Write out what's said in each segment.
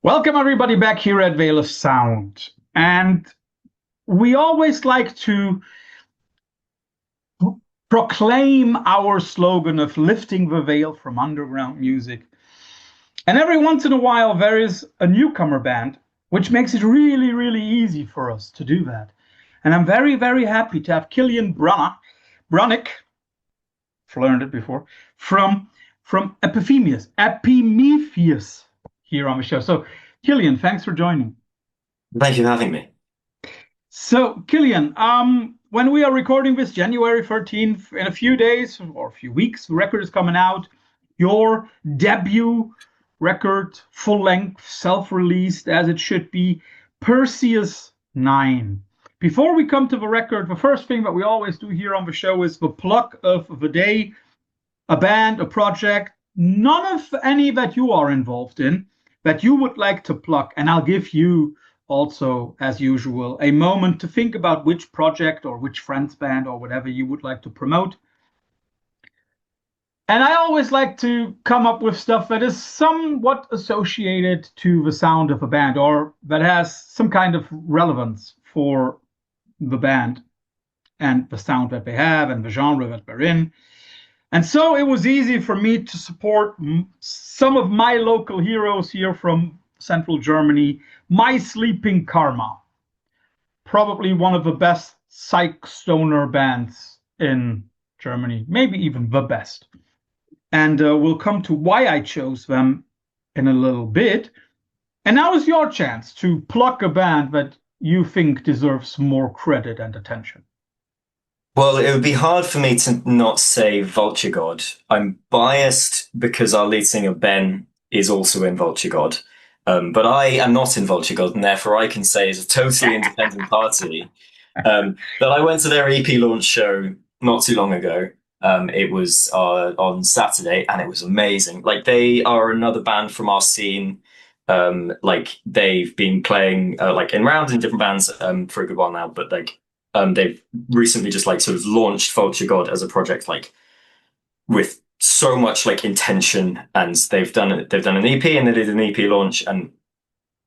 Welcome everybody back here at Veil of Sound. And we always like to proclaim our slogan of lifting the veil from underground music. And every once in a while there is a newcomer band, which makes it really, really easy for us to do that. And I'm very, very happy to have Killian Bronick, I've learned it before, from Epimetheus here on the show. So, Killian, thanks for joining. Thank you for having me. So, Killian, when we are recording this January 13th, in a few days or a few weeks, the record is coming out. Your debut record, full length, self-released as it should be, Perseus 9. Before we come to the record, the first thing that we always do here on the show is the plug of the day, a band, a project, none of any that you are involved in, that you would like to plug. And I'll give you also, as usual, a moment to think about which project or which friend's band or whatever you would like to promote. And I always like to come up with stuff that is somewhat associated to the sound of a band or that has some kind of relevance for the band and the sound that they have and the genre that they're in. And so it was easy for me to support some of my local heroes here from central Germany, My Sleeping Karma, probably one of the best psych stoner bands in Germany, maybe even the best. And we'll come to why I chose them in a little bit. And now is your chance to plug a band that you think deserves more credit and attention. Well, it would be hard for me to not say Vulture God. I'm biased because our lead singer Ben is also in Vulture God. But I am not in Vulture God, and therefore I can say as a totally independent party that I went to their EP launch show not too long ago. It was on Saturday, and it was amazing. Like, they are another band from our scene. Like, they've been playing like in rounds in different bands for a good while now, but like they've recently just like sort of launched Vulture God as a project, like with so much like intention, and they've done an EP and they did an EP launch, and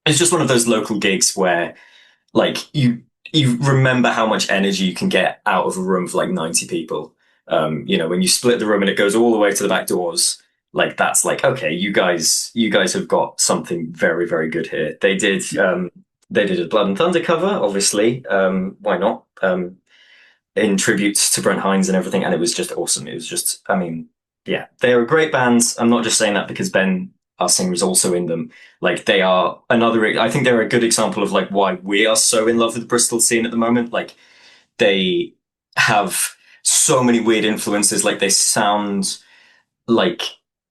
it's just one of those local gigs where like you remember how much energy you can get out of a room of like 90 people. When you split the room and it goes all the way to the back doors, like that's like, okay, you guys have got something very, very good here. They did a Blood and Thunder cover, obviously. Why not? In tribute to Brent Hines and everything, and it was just awesome. It was just, I mean, yeah, they are a great band. I'm not just saying that because Ben, our singer, is also in them. Like, they are I think they're a good example of like why we are so in love with the Bristol scene at the moment. Like, they have so many weird influences. Like, they sound like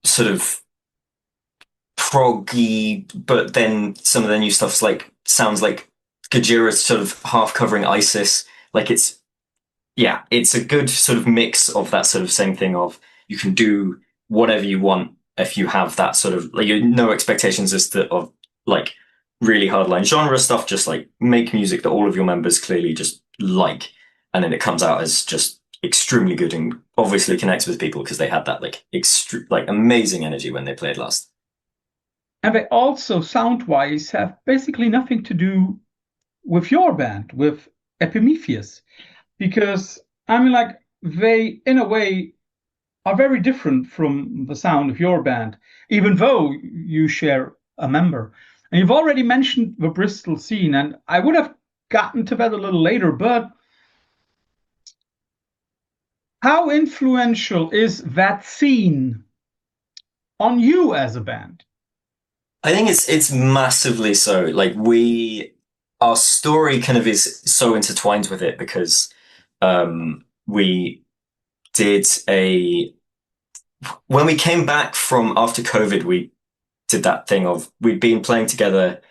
sort of proggy, but then some of their new stuff's like sounds like Gojira's sort of half covering ISIS. Like, it's a good sort of mix of that sort of same thing of you can do whatever you want if you have that sort of like no expectations of like really hardline genre stuff. Just like make music that all of your members clearly just like, and then it comes out as just extremely good and obviously connects with people because they had that like amazing energy when they played last. And they also, sound-wise, have basically nothing to do with your band, with Epimetheus. Because, I mean, like, they, in a way, are very different from the sound of your band, even though you share a member. And you've already mentioned the Bristol scene, and I would have gotten to that a little later, but how influential is that scene on you as a band? I think it's massively so. Like, our story kind of is so intertwined with it because we did when we came back from after COVID, we did that thing of we'd been playing together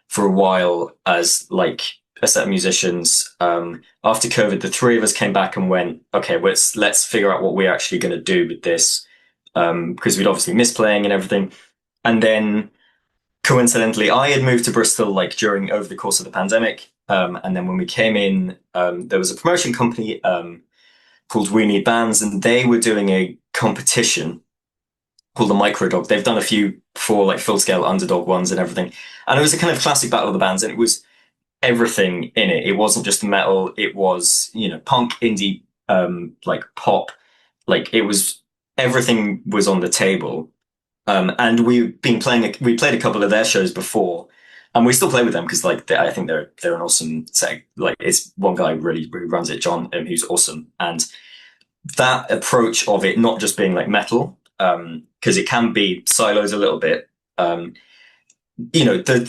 for a while as like a set of musicians. After COVID, the three of us came back and went, okay, let's figure out what we're actually going to do with this, because we'd obviously missed playing and everything. And then coincidentally, I had moved to Bristol like over the course of the pandemic. And then when we came in, there was a promotion company called We Need Bands, and they were doing a competition called the Microdog. They've done a few before, like full scale Underdog ones and everything. And it was a kind of classic battle of the bands, and it was everything in it. It wasn't just metal. It was, punk, indie, like pop. Like it was, everything was on the table. And we played a couple of their shows before, and we still play with them because like I think they're an awesome set. Like it's one guy really who runs it, John, who's awesome. And that approach of it not just being like metal, because it can be silos a little bit. The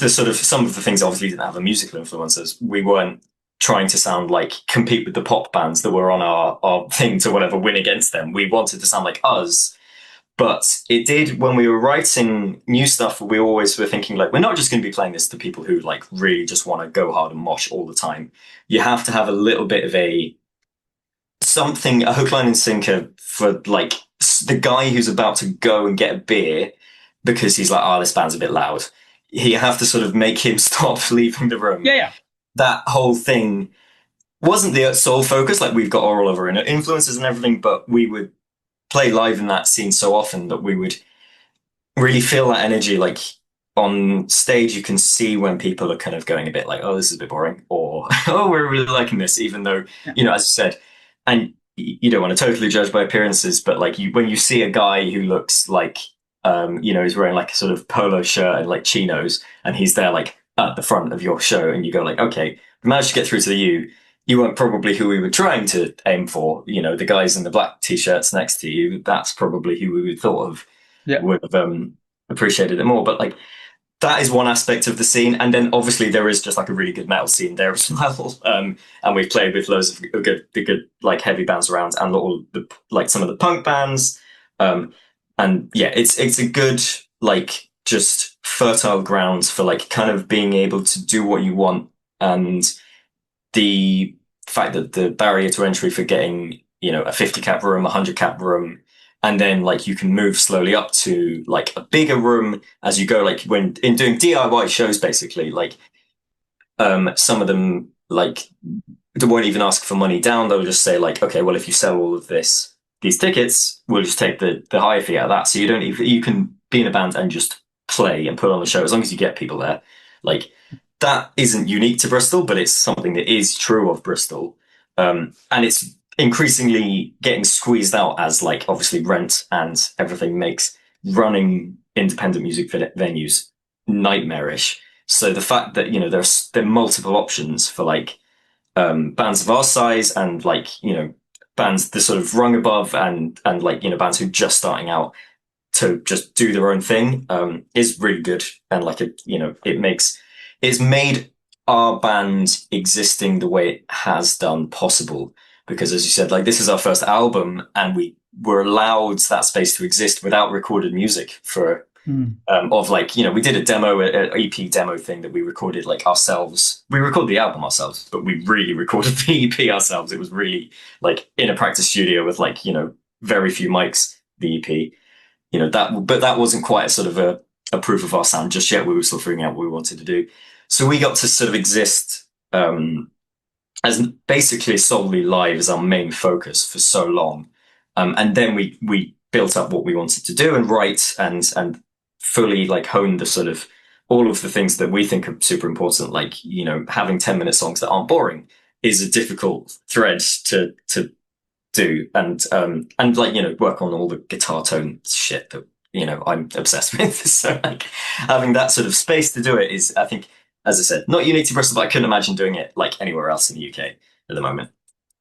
sort of some of the things obviously didn't have a musical influences. We weren't trying to sound like compete with the pop bands that were on our thing to whatever win against them. We wanted to sound like us. But it did, when we were writing new stuff, we always were thinking like, we're not just going to be playing this to people who like really just want to go hard and mosh all the time. You have to have a little bit of a hook, line, and sinker for like the guy who's about to go and get a beer because he's like, oh, this band's a bit loud. You have to sort of make him stop leaving the room. Yeah, yeah. That whole thing wasn't the sole focus. Like we've got all over influences and everything, but we would play live in that scene so often that we would really feel that energy. Like on stage, you can see when people are kind of going a bit like, oh, this is a bit boring, or oh, we're really liking this, even though, as you said, and you don't want to totally judge by appearances, but like when you see a guy who looks like, he's wearing like a sort of polo shirt and like chinos, and he's there like at the front of your show, and you go like, okay, we managed to get through to the you weren't probably who we were trying to aim for. The guys in the black t-shirts next to you, that's probably who we would thought of would have appreciated it more. But like that is one aspect of the scene. And then obviously there is just like a really good metal scene there as well. And we've played with loads of good like heavy bands around, and all the like some of the punk bands. And yeah, it's a good like just fertile grounds for like kind of being able to do what you want. And the fact that the barrier to entry for getting, a 50 cap room, 100 cap room, and then like you can move slowly up to like a bigger room as you go, like when in doing DIY shows, basically, like some of them like they won't even ask for money down. They'll just say like, okay, well, if you sell all of these tickets, we'll just take the higher fee out of that. So you can be in a band and just play and put on the show as long as you get people there. Like that isn't unique to Bristol, but it's something that is true of Bristol. And it's increasingly getting squeezed out as like obviously rent and everything makes running independent music venues nightmarish. So the fact that, there are multiple options for like bands of our size and like, bands the sort of rung above and like, bands who are just starting out to just do their own thing is really good. And like, it's made our band existing the way it has done possible. Because as you said, like this is our first album and we were allowed that space to exist without recorded music for, of like, we did a demo, an EP demo thing that we recorded like ourselves. We recorded the album ourselves, but we really recorded the EP ourselves. It was really like in a practice studio with like, very few mics, the EP, but that wasn't quite a sort of a proof of our sound just yet. We were still figuring out what we wanted to do. So we got to sort of exist as basically solely live as our main focus for so long. And then we built up what we wanted to do and write and fully like hone the sort of all of the things that we think are super important. Like, having 10-minute songs that aren't boring is a difficult thread to do. And like, work on all the guitar tone shit that, I'm obsessed with. So like having that sort of space to do it is, I think, as I said, not unique to Bristol, but I couldn't imagine doing it like anywhere else in the UK at the moment.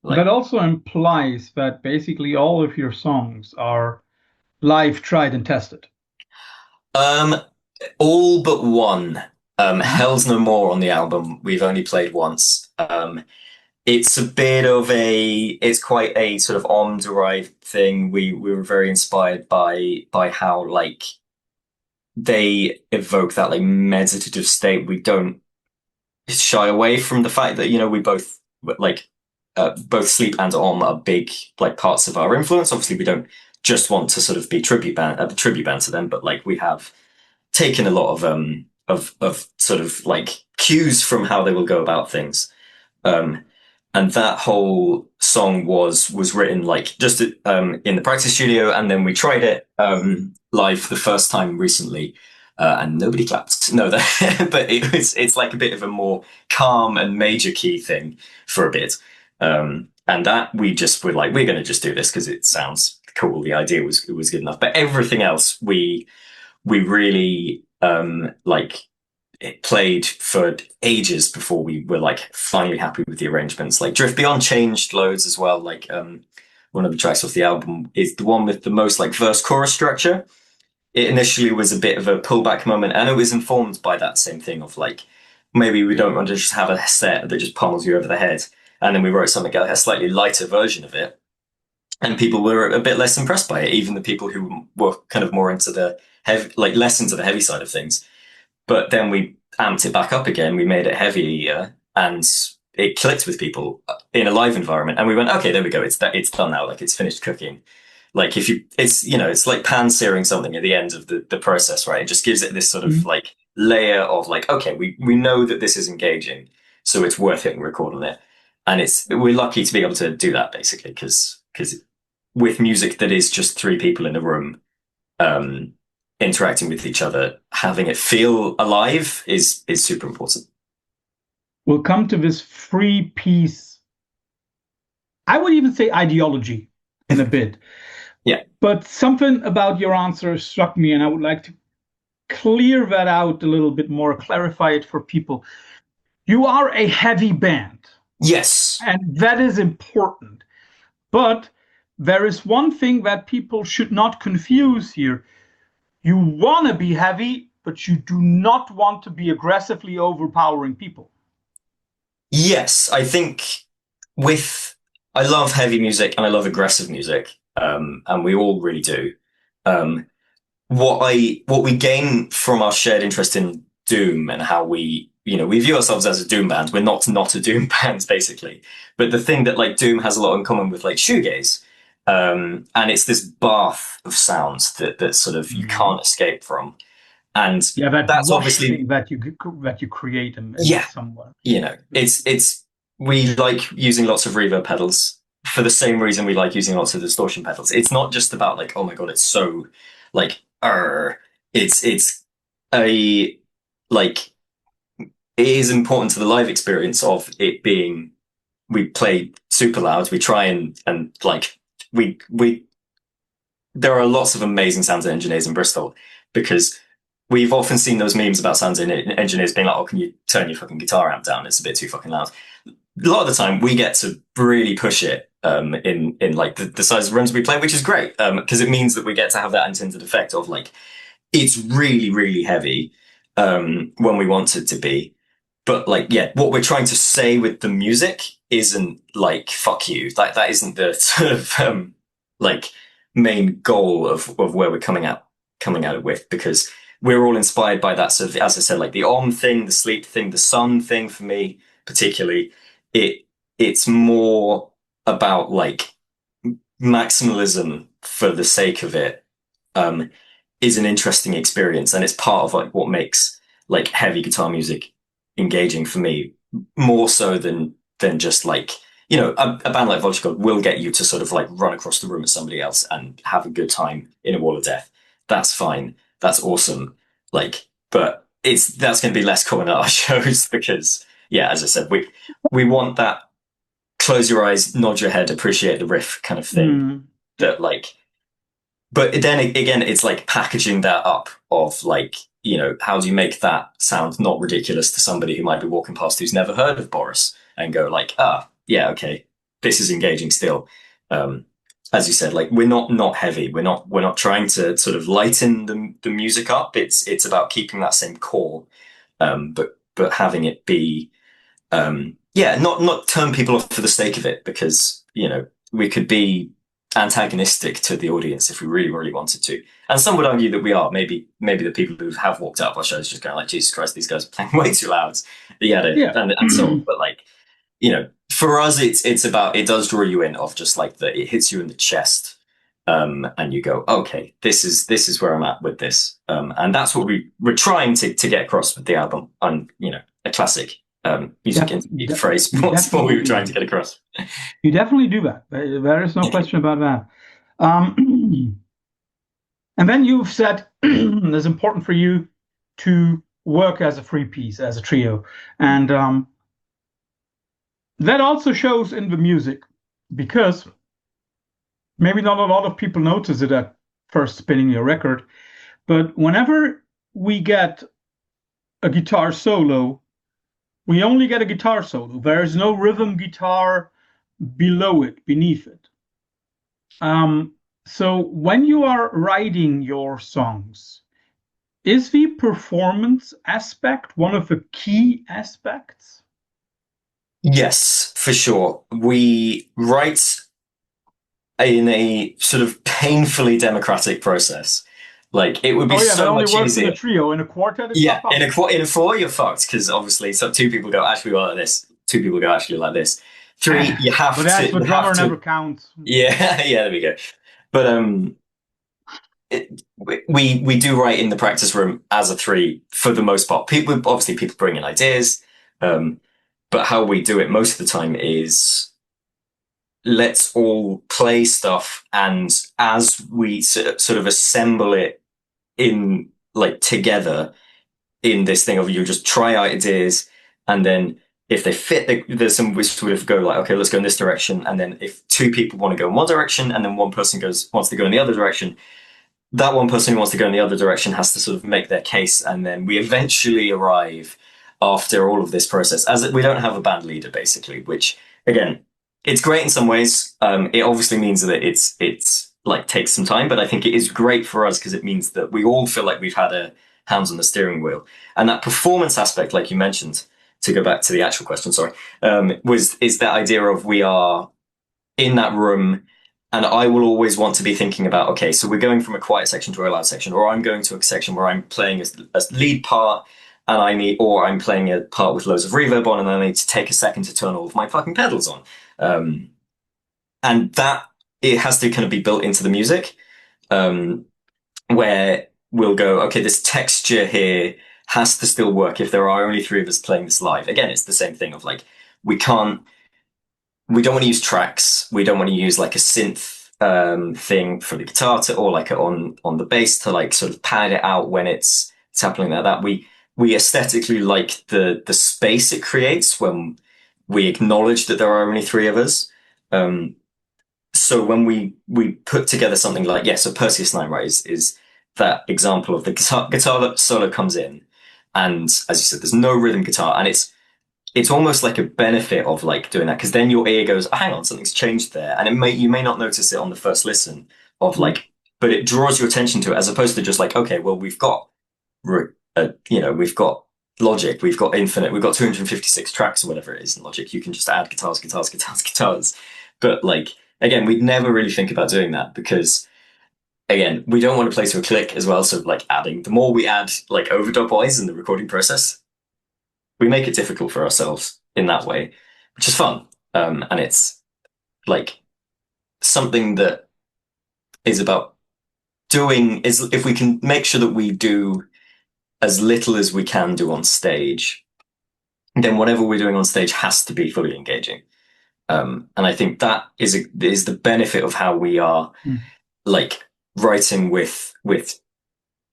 Like, that also implies that basically all of your songs are live, tried, and tested. All but one. Hell's No More on the album, we've only played once. It's a bit of it's quite a sort of derived thing. We were very inspired by how like they evoke that like meditative state. We don't shy away from the fact that, we both like both Sleep and are big like parts of our influence. Obviously, we don't just want to sort of be a tribute band to them, but like we have taken a lot of sort of like cues from how they will go about things. And that whole song was written like just in the practice studio, and then we tried it live for the first time recently, and nobody clapped. No, but it's like a bit of a more calm and major key thing for a bit. And that we just were like, we're going to just do this because it sounds cool. The idea was good enough, but everything else we really like it played for ages before we were like finally happy with the arrangements. Like Drift Beyond changed loads as well. Like one of the tracks off the album is the one with the most like verse chorus structure. It initially was a bit of a pullback moment, and it was informed by that same thing of like maybe we don't want to just have a set that just pummels you over the head. And then we wrote something like a slightly lighter version of it, and people were a bit less impressed by it. Even the people who were kind of more into the heavy, like less into the heavy side of things. But then we amped it back up again. We made it heavier, and it clicked with people in a live environment. And we went, okay, there we go. It's done now. Like it's finished cooking. Like if you, it's it's like pan searing something at the end of the process, right? It just gives it this sort of like layer of like, okay, we know that this is engaging, so it's worth hitting record on it. And we're lucky to be able to do that basically because with music that is just three people in a room interacting with each other, having it feel alive is super important. We'll come to this free piece. I would even say ideology in a bit. Yeah. But something about your answer struck me, and I would like to clear that out a little bit more, clarify it for people. You are a heavy band. Yes. And that is important. But there is one thing that people should not confuse here. You want to be heavy, but you do not want to be aggressively overpowering people. Yes, I think I love heavy music and I love aggressive music, and we all really do. What we gain from our shared interest in Doom and how we view ourselves as a Doom band. We're not a Doom band basically, but the thing that like Doom has a lot in common with like shoegaze, and it's this bath of sounds that sort of you can't escape from. And that's obviously that you create in somewhere. It's we like using lots of reverb pedals for the same reason we like using lots of distortion pedals. It's not just about like, oh my god, it's so like it's a like it is important to the live experience of it being we play super loud, we try and like we there are lots of amazing sound engineers in Bristol because we've often seen those memes about sound engineers being like, oh, can you turn your fucking guitar amp down? It's a bit too fucking loud. A lot of the time we get to really push it in like the size of runs we play, which is great because it means that we get to have that intended effect of like, it's really, really heavy when we want it to be. But like, yeah, what we're trying to say with the music isn't like, fuck you. Like that isn't the sort of like main goal of where we're coming at it with, because we're all inspired by that sort of, as I said, like the Om thing, the sleep thing, the sun thing for me, particularly. It's more about like maximalism for the sake of it is an interesting experience. And it's part of like what makes like heavy guitar music engaging for me, more so than just like, a band like Vulture will get you to sort of like run across the room at somebody else and have a good time in a wall of death. That's fine. That's awesome. Like, but that's going to be less common at our shows because, yeah, as I said, we want that close your eyes, nod your head, appreciate the riff kind of thing. That like, but then again, it's like packaging that up of like, how do you make that sound not ridiculous to somebody who might be walking past who's never heard of Boris and go like, yeah, okay, this is engaging still. As you said, like we're not heavy. We're not trying to sort of lighten the music up. It's about keeping that same core, but having it be, not turn people off for the sake of it, because we could be antagonistic to the audience if we really, really wanted to. And some would argue that we are. Maybe the people who have walked out of our shows just going like, Jesus Christ, these guys are playing way too loud. And so on. But like, for us, it's about, it does draw you in of just like it hits you in the chest, and you go, okay, this is where I'm at with this, and that's what we're trying to get across with the album. And a classic music interview phrase. What's what we were trying to get across. You definitely do that. There is no question about that. And then you've said it's important for you to work as a three piece, as a trio. And that also shows in the music because maybe not a lot of people notice it at first spinning your record, but whenever we get a guitar solo, we only get a guitar solo. There is no rhythm guitar below it, beneath it. So when you are writing your songs, is the performance aspect one of the key aspects? Yes, for sure. We write in a sort of painfully democratic process. Like it would be Oh yeah, that so only much works in a easier. trio. In a quartet, it's Yeah, not possible. in a four you're fucked because obviously so two people go actually like this, two people go actually like this. Three, But that's the you have drummer never to counts. yeah yeah there we go. But we do write in the practice room as a three for the most part. People obviously people bring in ideas, but how we do it most of the time is let's all play stuff, and as we sort of assemble it in like together in this thing of you just try ideas, and then if they fit, there's some we sort of go like, okay, let's go in this direction, and then if two people want to go in one direction, and then one person wants to go in the other direction, that one person who wants to go in the other direction has to sort of make their case, and then we eventually arrive after all of this process. As we don't have a band leader, basically, which again, it's great in some ways. It obviously means that it's like takes some time, but I think it is great for us because it means that we all feel like we've had a hands on the steering wheel, and that performance aspect, like you mentioned, to go back to the actual question, sorry, was is that idea of we are in that room, and I will always want to be thinking about, okay, so we're going from a quiet section to a loud section, or I'm going to a section where I'm playing a lead part, and or I'm playing a part with loads of reverb on, and I need to take a second to turn all of my fucking pedals on. And that it has to kind of be built into the music, where we'll go, okay, this texture here has to still work if there are only three of us playing this live. Again, it's the same thing of like, we can't we don't want to use tracks. We don't want to use like a synth thing for the guitar to, or like on the bass to like sort of pad it out when it's happening like that. We aesthetically like the space it creates when we acknowledge that there are only three of us. Um, so when we put together something like so Perseus 9, right, is that example of the guitar solo comes in, and as you said, there's no rhythm guitar, and it's almost like a benefit of like doing that because then your ear goes, oh, hang on, something's changed there, and you may not notice it on the first listen of Mm. like, but it draws your attention to it as opposed to just like, okay, well we've got, we've got Logic, we've got Infinite, we've got 256 tracks or whatever it is in Logic. You can just add guitars, guitars, guitars, guitars. But like again, we'd never really think about doing that because again, we don't want to play to a click as well. So like adding, the more we add like overdub wise in the recording process, we make it difficult for ourselves in that way, which is fun. And it's like something that is about doing is if we can make sure that we do as little as we can do on stage, then whatever we're doing on stage has to be fully engaging. And I think that is the benefit of how we are Mm. like writing with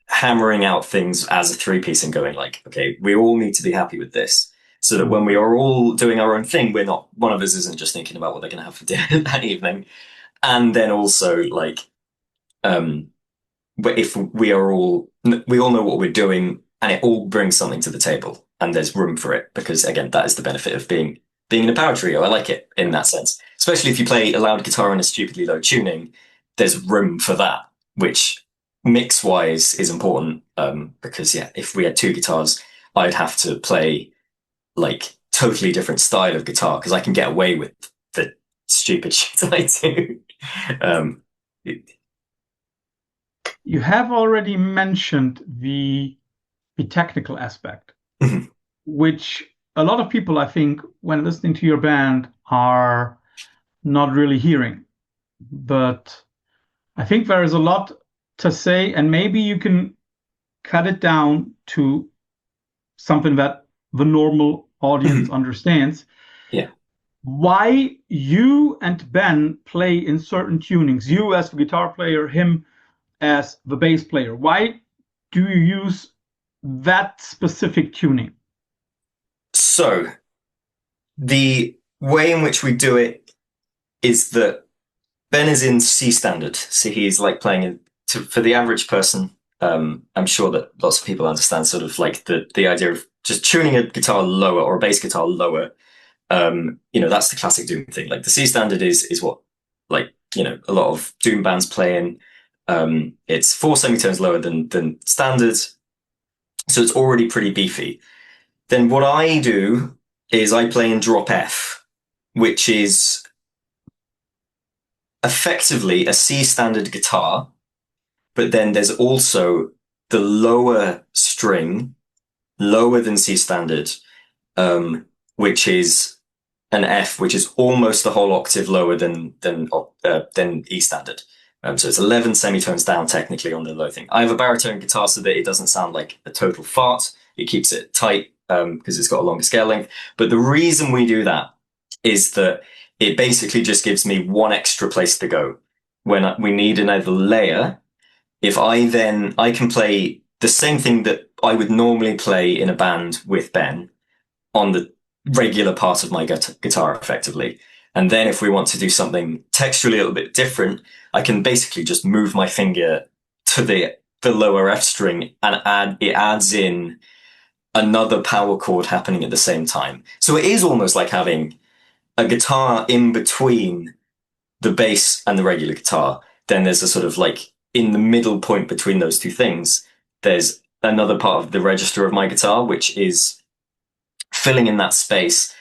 hammering out things as a three piece and going like, okay, we all need to be happy with this. So that when we are all doing our own thing, we're not, one of us isn't just thinking about what they're going to have for dinner that evening. And then also like, but if we all know what we're doing and it all brings something to the table and there's room for it, because again, that is the benefit of being in a power trio. I like it in that sense, especially if you play a loud guitar in a stupidly low tuning, there's room for that, which mix wise is important. Because if we had two guitars, I'd have to play like totally different style of guitar because I can get away with the stupid shit I do. um, You have already mentioned the technical aspect, which a lot of people, I think, when listening to your band, are not really hearing. But I think there is a lot to say, and maybe you can cut it down to something that the normal audience understands. yeah. Why you and Ben play in certain tunings, you as the guitar player, him as the bass player. Why do you use that specific tuning? So the way in which we do it is that Ben is in C standard, so he's like playing for the average person. I'm sure that lots of people understand sort of like the idea of just tuning a guitar lower or a bass guitar lower. That's the classic Doom thing. Like the C standard is what like a lot of Doom bands play in. It's 4 semitones lower than standard, so it's already pretty beefy. Then what I do is I play in drop F, which is effectively a C standard guitar, but then there's also the lower string, lower than C standard, which is an F, which is almost a whole octave lower than E standard. So it's 11 semitones down technically on the low thing. I have a baritone guitar so that it doesn't sound like a total fart. It keeps it tight because it's got a longer scale length. But the reason we do that is that it basically just gives me one extra place to go. When we need another layer, if I can play the same thing that I would normally play in a band with Ben on the regular part of my guitar effectively. And then if we want to do something texturally a little bit different, I can basically just move my finger to the lower F string and it adds in another power chord happening at the same time. So it is almost like having a guitar in between the bass and the regular guitar. Then there's a sort of like in the middle point between those two things, there's another part of the register of my guitar, which is filling in that space.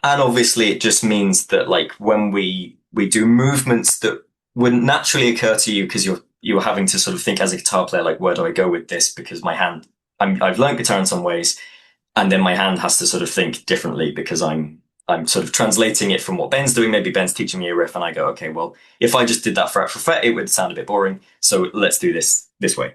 And obviously it just means that like when we do movements that wouldn't naturally occur to you because you're having to sort of think as a guitar player, like, where do I go with this? Because my hand, I've learned guitar in some ways, and then my hand has to sort of think differently because I'm sort of translating it from what Ben's doing. Maybe Ben's teaching me a riff and I go, okay, well, if I just did that fret for fret, it would sound a bit boring. So let's do this way.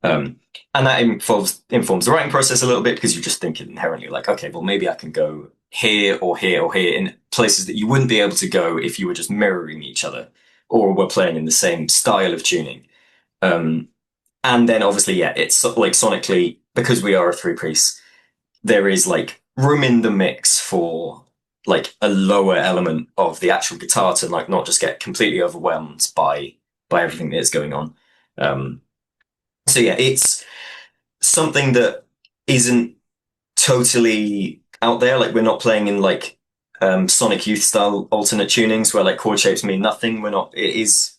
And that informs the writing process a little bit because you just think inherently like, okay, well, maybe I can go here or here or here in places that you wouldn't be able to go if you were just mirroring each other or were playing in the same style of tuning. And then obviously, yeah, it's like sonically, because we are a three-piece, there is like room in the mix for like a lower element of the actual guitar to like not just get completely overwhelmed by everything that's going on. So yeah, it's something that isn't totally out there. Like we're not playing in like Sonic Youth style alternate tunings where like chord shapes mean nothing. It is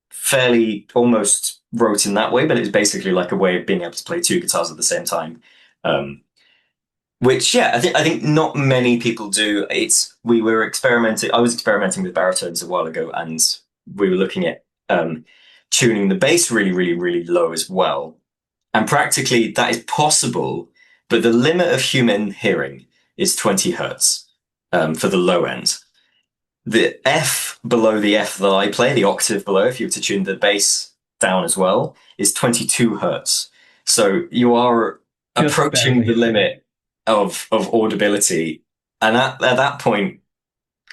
fairly almost wrote in that way, but it's basically like a way of being able to play two guitars at the same time. Which, yeah, I think not many people do. We were experimenting. I was experimenting with baritones a while ago, and we were looking at tuning the bass really, really, really low as well. And practically that is possible, but the limit of human hearing is 20 hertz for the low end. The F below the F that I play, the octave below, if you were to tune the bass down as well, is 22 hertz. So you are Just approaching barely. the limit of audibility. And at that point,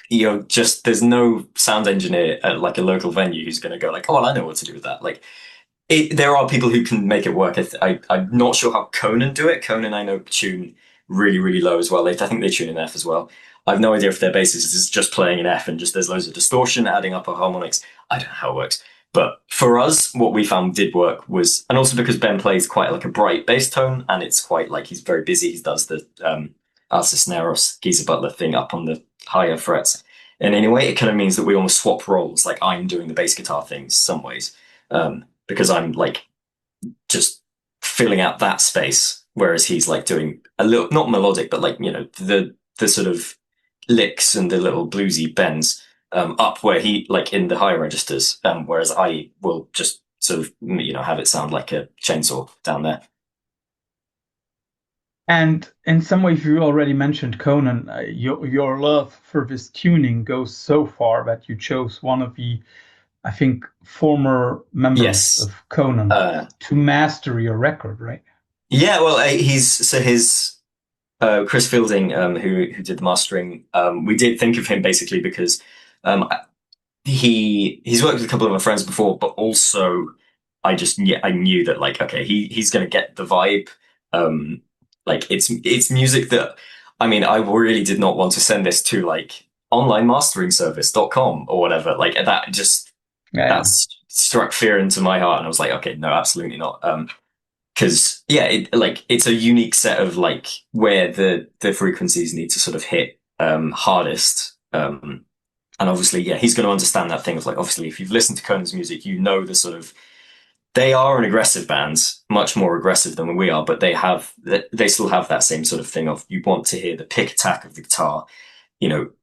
there's no sound engineer at like a local venue who's going to go like, oh, well, I know what to do with that. Like, there are people who can make it work. I'm not sure how Conan do it. Conan, I know, tune really, really low as well. I think they tune in F as well. I've no idea if their bassist is just playing in F and just there's loads of distortion adding up our harmonics. I don't know how it works. But for us, what we found did work was, and also because Ben plays quite like a bright bass tone, and it's quite like he's very busy. He does the Alceu Cisneros Geezer Butler thing up on the higher frets. And anyway, it kind of means that we almost swap roles. Like I'm doing the bass guitar things some ways. Because I'm like just filling out that space, whereas he's like doing a little, not melodic, but like, the sort of licks and the little bluesy bends up where he like in the higher registers, whereas I will just sort of, have it sound like a chainsaw down there. And in some ways, you already mentioned Conan. Your love for this tuning goes so far that you chose one of the, I think, former members Yes. of Conan to master your record, right? Yeah, well, his Chris Fielding, who did the mastering. We did think of him basically because he's worked with a couple of my friends before, but also I knew that like, okay, he's going to get the vibe. Um, like it's music that, I mean, I really did not want to send this to like onlinemasteringservice.com or whatever. Like that just, Yeah. that's struck fear into my heart. And I was like, okay, no, absolutely not. Cause yeah, like it's a unique set of like where the frequencies need to sort of hit, hardest. And obviously, yeah, he's going to understand that thing of like, obviously, if you've listened to Conan's music, you know the sort of, they are an aggressive band, much more aggressive than we are, but they still have that same sort of thing of you want to hear the pick attack of the guitar,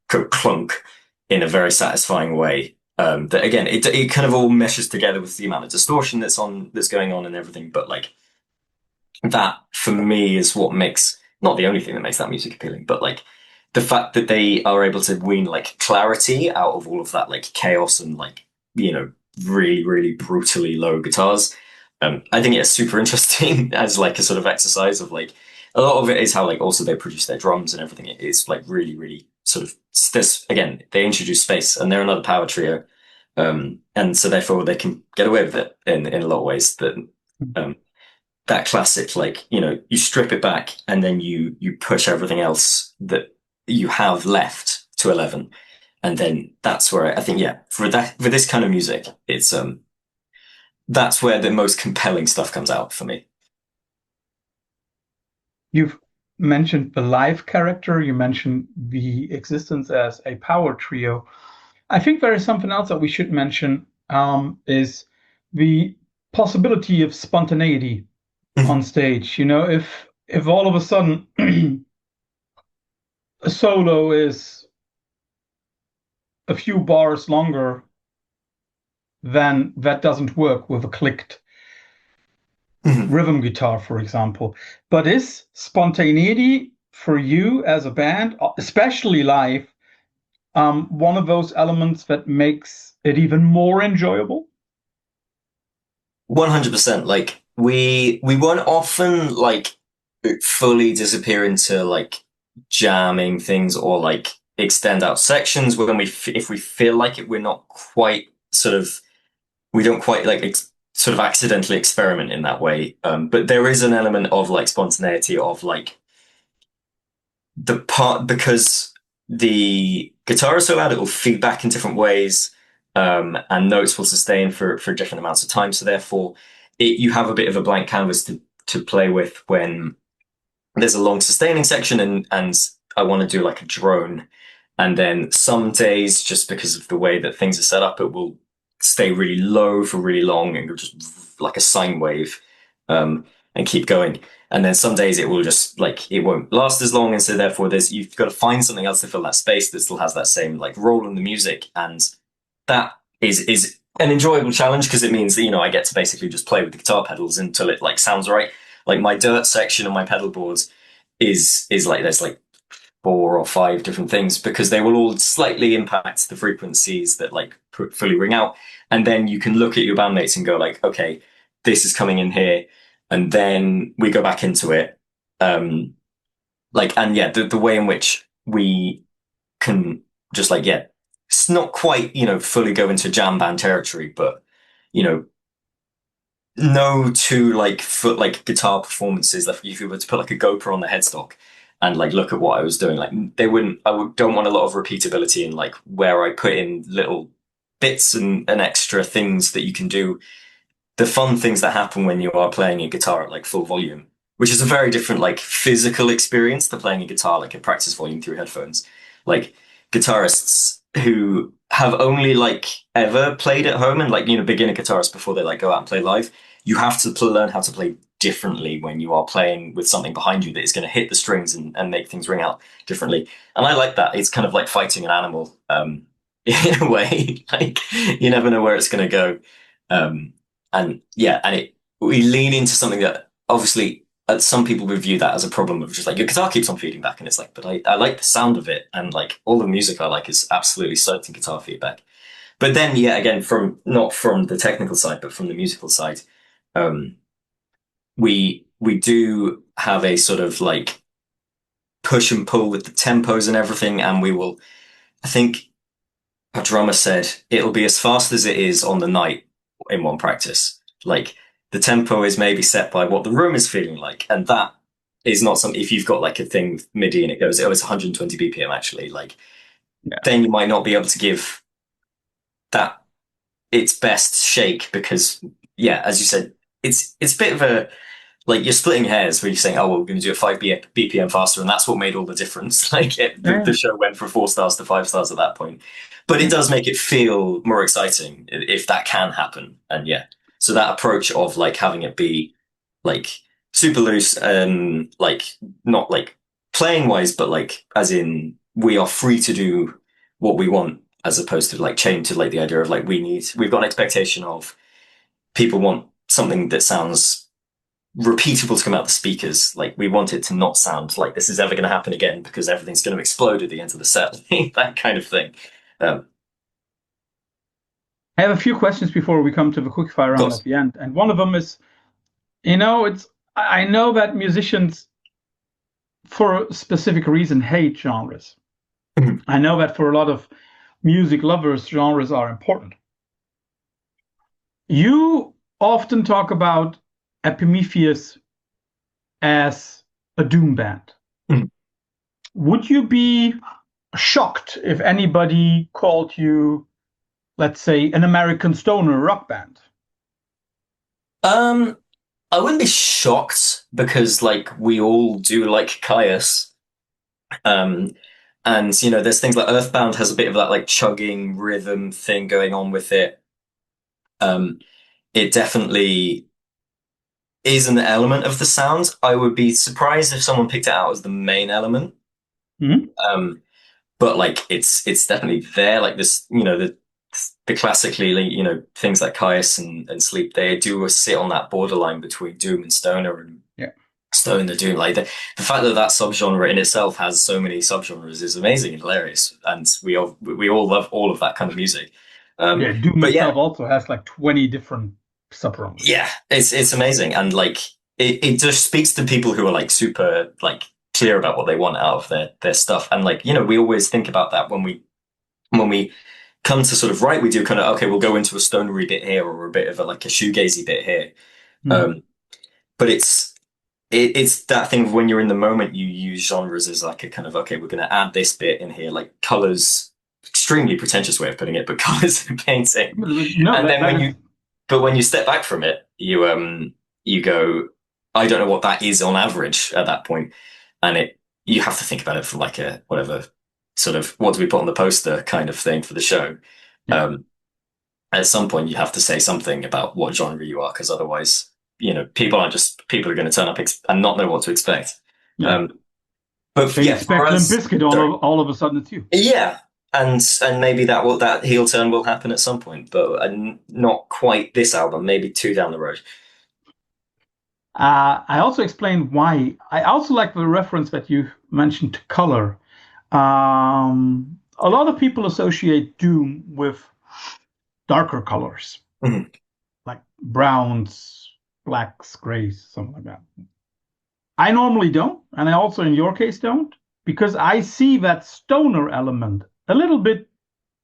go clunk in a very satisfying way. That again, it kind of all meshes together with the amount of distortion that's going on and everything. But like that for me is what makes, not the only thing that makes that music appealing, but like the fact that they are able to wean like clarity out of all of that like chaos and like really really brutally low guitars. I think it's super interesting as like a sort of exercise of like a lot of it is how like also they produce their drums and everything. It's like really really sort of this again, they introduce space and they're another power trio, and so therefore they can get away with it in a lot of ways that um, that classic like you strip it back and then you push everything else that you have left to 11, and then that's where I think yeah, for this kind of music it's that's where the most compelling stuff comes out for me. You've mentioned the live character, you mentioned the existence as a power trio. I think there is something else that we should mention, is the possibility of spontaneity on stage. If all of a sudden a solo is a few bars longer, then that doesn't work with a clicked rhythm guitar, for example. But is spontaneity for you as a band, especially live, one of those elements that makes it even more enjoyable? 100%. Like we won't often like fully disappear into like jamming things or like extend out sections when if we feel like it, we're not quite sort of, we don't quite like sort of accidentally experiment in that way. But there is an element of like spontaneity of like the part, because the guitar is so loud, it will feed back in different ways, and notes will sustain for different amounts of time. So therefore, you have a bit of a blank canvas to play with when there's a long sustaining section and I want to do like a drone. And then some days, just because of the way that things are set up, it will stay really low for really long and go just like a sine wave, and keep going. And then some days it will just like it won't last as long, and so therefore there's you've got to find something else to fill that space that still has that same like role in the music, and that is an enjoyable challenge because it means that I get to basically just play with the guitar pedals until it like sounds right. Like my dirt section on my pedal boards is like there's like 4 or 5 different things because they will all slightly impact the frequencies that like fully ring out, and then you can look at your bandmates and go like, okay, this is coming in here, and then we go back into it. Like, and yeah, the way in which we can just like, yeah, it's not quite, fully go into jam band territory, but, you know, no two like foot like guitar performances. Like if you were to put like a GoPro on the headstock and like look at what I was doing, like they wouldn't, don't want a lot of repeatability in like where I put in little bits and extra things that you can do, the fun things that happen when you are playing a guitar at like full volume, which is a very different like physical experience to playing a guitar like at practice volume through headphones. Like guitarists who have only like ever played at home and like beginner guitarists before they like go out and play live, you have to learn how to play differently when you are playing with something behind you that is going to hit the strings and make things ring out differently. And I like that. It's kind of like fighting an animal, in a way. Like you never know where it's going to go. And yeah, we lean into something that obviously some people would view that as a problem of just like your guitar keeps on feeding back, and it's like, but I like the sound of it, and like all the music I like is absolutely soaked in guitar feedback. But then, yeah, again, from not from the technical side, but from the musical side, um, we do have a sort of like push and pull with the tempos and everything, and we will. I think a drummer said it'll be as fast as it is on the night in one practice. Like the tempo is maybe set by what the room is feeling like, and that is not something. If you've got like a thing with MIDI and it goes, oh, it's 120 BPM actually, like Yeah. then you might not be able to give that its best shake because, yeah, as you said, it's a bit of a like you're splitting hairs when you're saying, oh, well, we're going to do it 5 BPM faster, and that's what made all the difference. Like the Yeah. show went from 4 stars to 5 stars at that point, but it Yeah. does make it feel more exciting if that can happen. And yeah, so that approach of like having it be like super loose and like not like playing wise, but like as in we are free to do what we want, as opposed to like chained to like the idea of like we've got an expectation of people want something that sounds repeatable to come out the speakers. Like we want it to not sound like this is ever going to happen again because everything's going to explode at the end of the set, that kind of thing. Of I have a few questions before we come to the quickfire round at course. the end, and one of them is, it's I know that musicians, for a specific reason, hate genres. I know that for a lot of music lovers, genres are important. You often talk about Epimetheus as a doom band. Would you be shocked if anybody called you, let's say, an American stoner rock band? Um, I wouldn't be shocked because like we all do like Caius. Um, and you know, there's things like Earthbound has a bit of that like chugging rhythm thing going on with it. Um, it definitely is an element of the sound. I would be surprised if someone picked it out as the main element. Mhm. Um, but like it's definitely there. Like this, you know, the classically, you know, things like Caius and Sleep, they do sit on that borderline between doom and stoner and Yeah. stoner doom. Like the fact that that subgenre in itself has so many subgenres is amazing and hilarious, and we all love all of that kind of music. Yeah, Doom But yeah, itself also has like 20 different subgenres. yeah, it's amazing, and like it just speaks to people who are like super like clear about what they want out of their stuff, and like you know we always think about that when we come to sort of write, we do kind of okay, we'll go into a stonery bit here or a bit of a like a shoegazy bit here, Mm. um, but it's that thing of when you're in the moment, you use genres as like a kind of okay, we're going to add this bit in here, like colors, extremely pretentious way of putting it, but colors in painting, No, and then that when is. you but when you step back from it, you go, I don't know what that is on average at that point, and you have to think about it from like a whatever sort of what do we put on the poster kind of thing for the show. Yeah. Um, at some point, you have to say something about what genre you are, because otherwise, you know, people are going to turn up and not know what to expect. Yeah. Um, but They yeah, for expect Limp us, Bizkit sorry, all of a sudden it's you. yeah, and maybe that heel turn will happen at some point, but not quite this album. Maybe two down the road. I also explained why. I also like the reference that you mentioned to color. A lot of people associate Doom with darker colors, Mhm. like browns, blacks, grays, something like that. I normally don't, and I also, in your case, don't, because I see that stoner element a little bit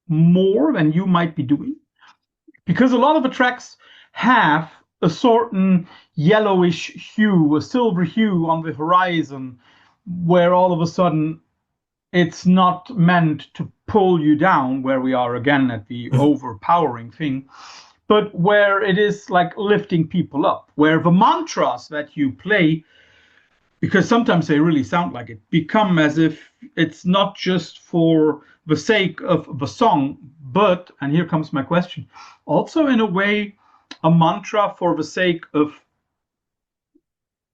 more than you might be doing. Because a lot of the tracks have a certain yellowish hue, a silver hue on the horizon, where all of a sudden it's not meant to pull you down, where we are again at the Mhm. overpowering thing, but where it is like lifting people up, where the mantras that you play, because sometimes they really sound like it, become as if it's not just for the sake of the song, but, and here comes my question, also in a way, a mantra for the sake of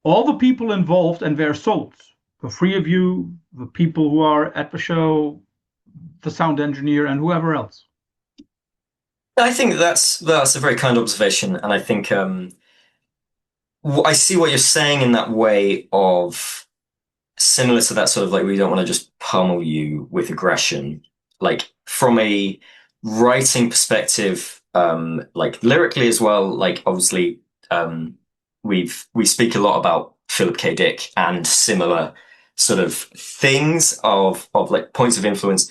all the people involved and their souls. The three of you, the people who are at the show, the sound engineer, and whoever else. I think that's a very kind observation, and I think I see what you're saying in that way of similar to that sort of like we don't want to just pummel you with aggression, like from a writing perspective, like lyrically as well. Like obviously, we speak a lot about Philip K. Dick and similar sort of things of like points of influence.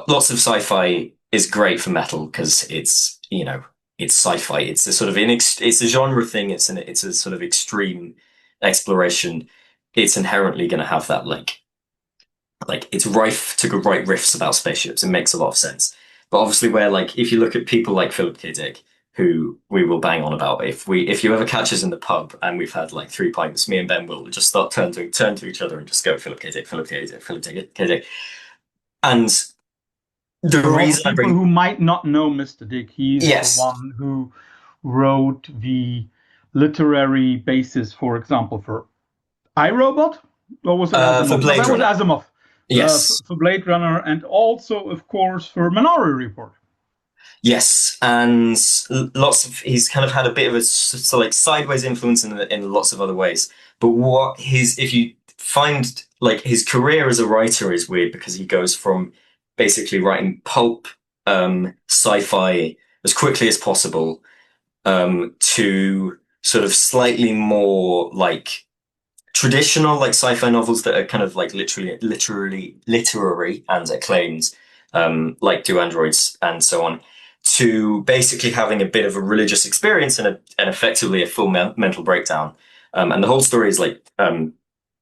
Lots of sci-fi is great for metal because it's you know it's sci-fi. It's a sort of it's a genre thing. It's a sort of extreme exploration. It's inherently going to have that like it's rife to write riffs about spaceships. It makes a lot of sense. But obviously, where like if you look at people like Philip K. Dick, who we will bang on about, if you ever catch us in the pub and we've had like 3 pints, me and Ben will just start turn to each other and just go Philip K. Dick, Philip K. Dick, Philip K. Dick. And the For all the reason I people bring who might not know Mr. Dick, he's the yes, one who wrote the literary basis, for example, for iRobot, or was it for Asimov? No, Blade that was Runner, Asimov. yes, For Blade Runner, and also, of course, for Minority Report. yes, and lots of he's kind of had a bit of a like sideways influence in lots of other ways. But what his if you find like his career as a writer is weird because he goes from basically writing pulp sci-fi as quickly as possible to sort of slightly more like traditional like sci-fi novels that are kind of like literary and acclaimed, like Do Androids and so on, to basically having a bit of a religious experience and effectively a full mental breakdown. And the whole story is like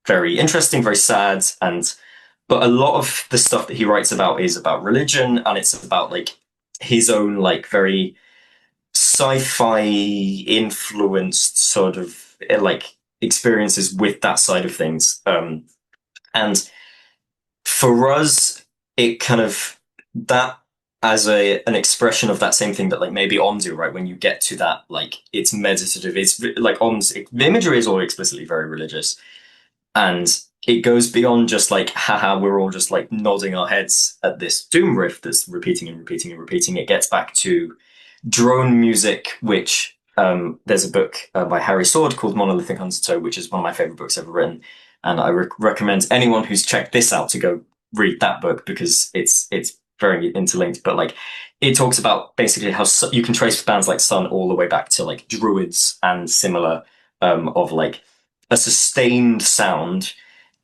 very interesting, very sad, and but a lot of the stuff that he writes about is about religion, and it's about like his own like very sci-fi influenced sort of like experiences with that side of things. And for us, it kind of that as an expression of that same thing that like maybe Ondu, right? When you get to that, like it's meditative, it's like On's the imagery is all explicitly very religious, and it goes beyond just like haha, we're all just like nodding our heads at this doom riff that's repeating and repeating and repeating. It gets back to drone music, which there's a book by Harry Sword called Monolithic Undertow, which is one of my favorite books ever written. And I recommend anyone who's checked this out to go read that book because it's very interlinked. But like it talks about basically how you can trace bands like Sun all the way back to like Druids and similar, of like a sustained sound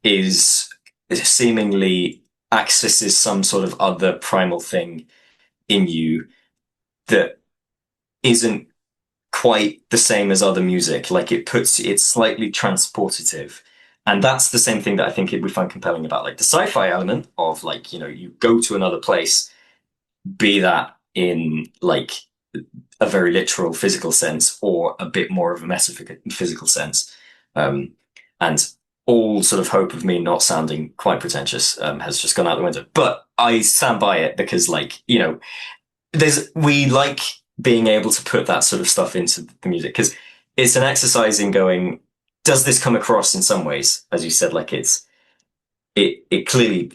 is seemingly accesses some sort of other primal thing in you that isn't quite the same as other music. Like it's slightly transportative. And that's the same thing that I think we find compelling about like the sci-fi element of like, you go to another place, be that in like a very literal physical sense or a bit more of a metaphysical sense. And all sort of hope of me not sounding quite pretentious has just gone out the window. But I stand by it because like, we like being able to put that sort of stuff into the music because it's an exercise in going, does this come across in some ways? As you said, like it clearly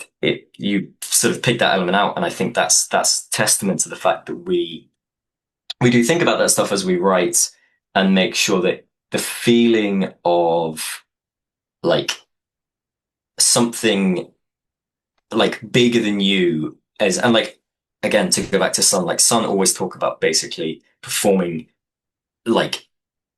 you sort of pick that element out, and I think that's testament to the fact that we do think about that stuff as we write and make sure that the feeling of like something like bigger than you is, and like again to go back to Sun, like Sun always talk about basically performing like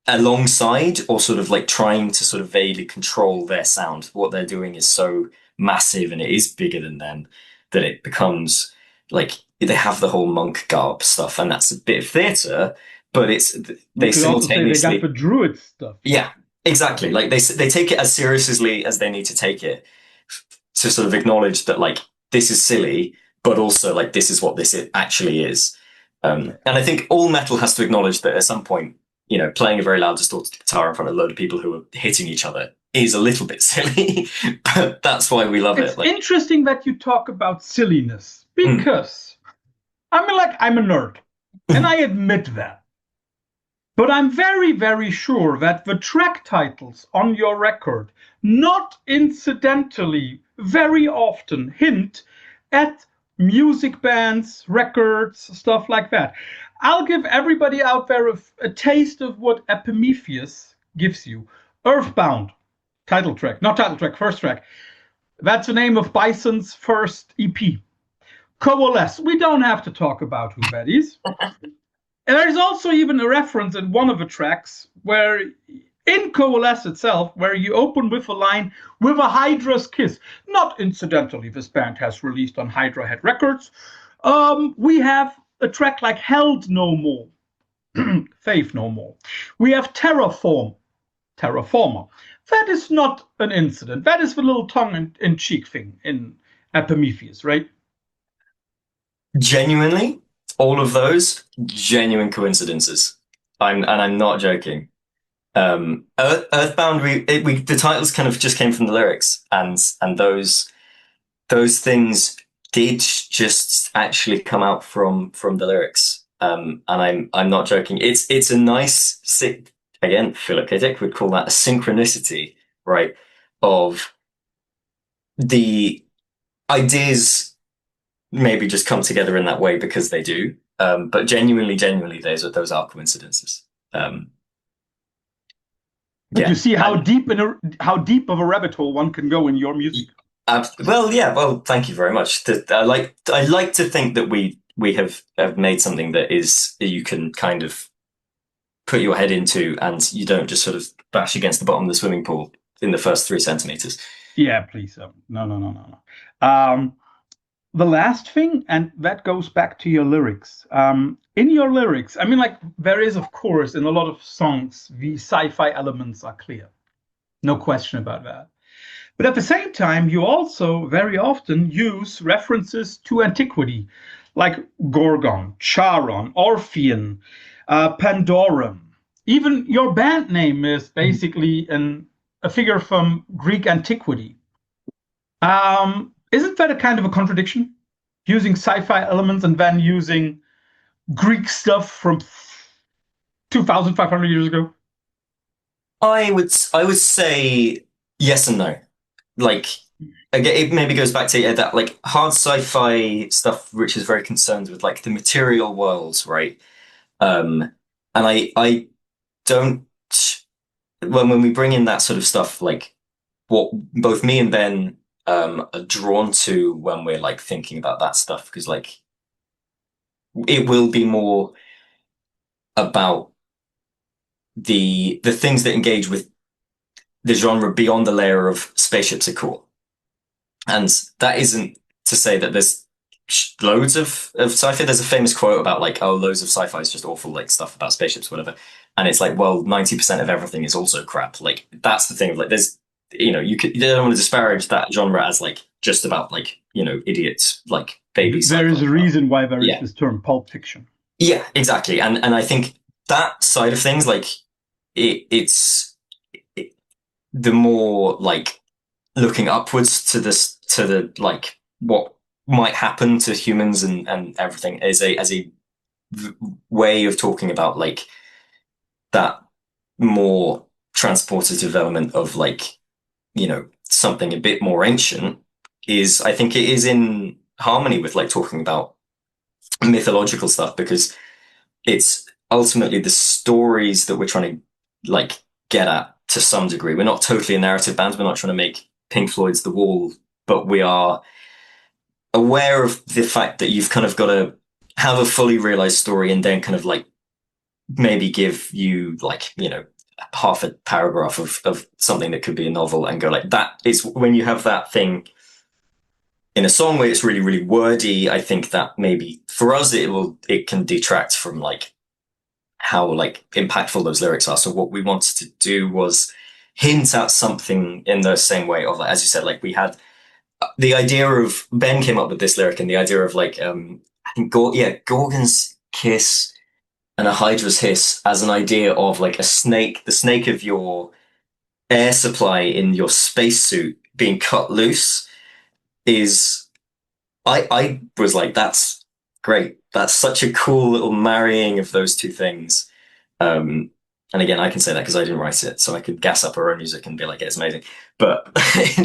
alongside or sort of like trying to sort of vaguely control their sound. What they're doing is so massive and it is bigger than them that it becomes like they have the whole monk garb stuff, and that's a bit of theater, but it's You they could also say they got simultaneously the Druid stuff. yeah, exactly, like they take it as seriously as they need to take it to sort of acknowledge that like this is silly, but also like this is what this actually is. And I think all metal has to acknowledge that at some point, playing a very loud distorted guitar in front of a load of people who are hitting each other is a little bit silly, but that's why we love It's it. Like, interesting that you talk about silliness because I mean, like, I'm a nerd and I admit that. But I'm very, very sure that the track titles on your record, not incidentally, very often hint at music bands, records, stuff like that. I'll give everybody out there a taste of what Epimetheus gives you. Earthbound, title track, not title track, first track. That's the name of Bison's first EP. Coalesce, we don't have to talk about who that is. And there's also even a reference in one of the tracks where, in Coalesce itself, where you open with a line with a Hydra's kiss. Not incidentally, this band has released on Hydra Head Records. We have a track like Held No More. Faith no more. We have terraformer. That is not an incident. That is the little tongue in cheek thing in Epimetheus, right? Genuinely, all of those genuine coincidences. I'm not joking. Earthbound, the titles kind of just came from the lyrics, and those things did just actually come out from the lyrics. And I'm not joking. It's a nice, again, Philip K. Dick would call that a synchronicity, right? Of the ideas maybe just come together in that way because they do. But genuinely, those are coincidences. But Yeah. you see how deep of a rabbit hole one can go in your music. Well, yeah. Well, thank you very much. I like to think that we have made something that is you can kind of put your head into, and you don't just sort of bash against the bottom of the swimming pool in the first 3 centimeters. Yeah, please. No. The last thing, and that goes back to your lyrics. In your lyrics, I mean, like, there is, of course, in a lot of songs, the sci-fi elements are clear. No question about that. But at the same time, you also very often use references to antiquity, like Gorgon, Charon, Orpheon, Pandorum. Even your band name is basically a figure from Greek antiquity. Isn't that a kind of a contradiction? Using sci-fi elements and then using Greek stuff from 2,500 years ago? I would say yes and no. Like, again, it maybe goes back to that like hard sci-fi stuff, which is very concerned with like the material worlds, right? And I don't when we bring in that sort of stuff, like what both me and Ben are drawn to when we're like thinking about that stuff, because like it will be more about the things that engage with the genre beyond the layer of spaceships are cool. And that isn't to say that there's loads of sci-fi. There's a famous quote about like, oh, loads of sci-fi is just awful, like stuff about spaceships, whatever. And it's like, well, 90% of everything is also crap. Like that's the thing of like, there's, you don't want to disparage that genre as like just about like, idiots, like baby sci-fi. There is a reason why there is this term pulp fiction. Yeah, exactly. And I think that side of things, like it's the more like looking upwards to the like what might happen to humans and everything as a way of talking about like that more transportative element of like something a bit more ancient is, I think it is in harmony with like talking about mythological stuff, because it's ultimately the stories that we're trying to like get at to some degree. We're not totally a narrative band. We're not trying to make Pink Floyd's The Wall, but we are aware of the fact that you've kind of got to have a fully realized story and then kind of like maybe give you like, half a paragraph of something that could be a novel and go like, that is when you have that thing in a song where it's really, really wordy. I think that maybe for us, it can detract from like how like impactful those lyrics are. So what we wanted to do was hint at something in the same way of, like, as you said, like we had the idea of, Ben came up with this lyric and the idea of like, I think Gorgon's kiss and a hydra's hiss as an idea of like a snake, the snake of your air supply in your spacesuit being cut loose is, I was like, that's great. That's such a cool little marrying of those two things. And again, I can say that because I didn't write it, so I could gas up our own music and be like, it's amazing. But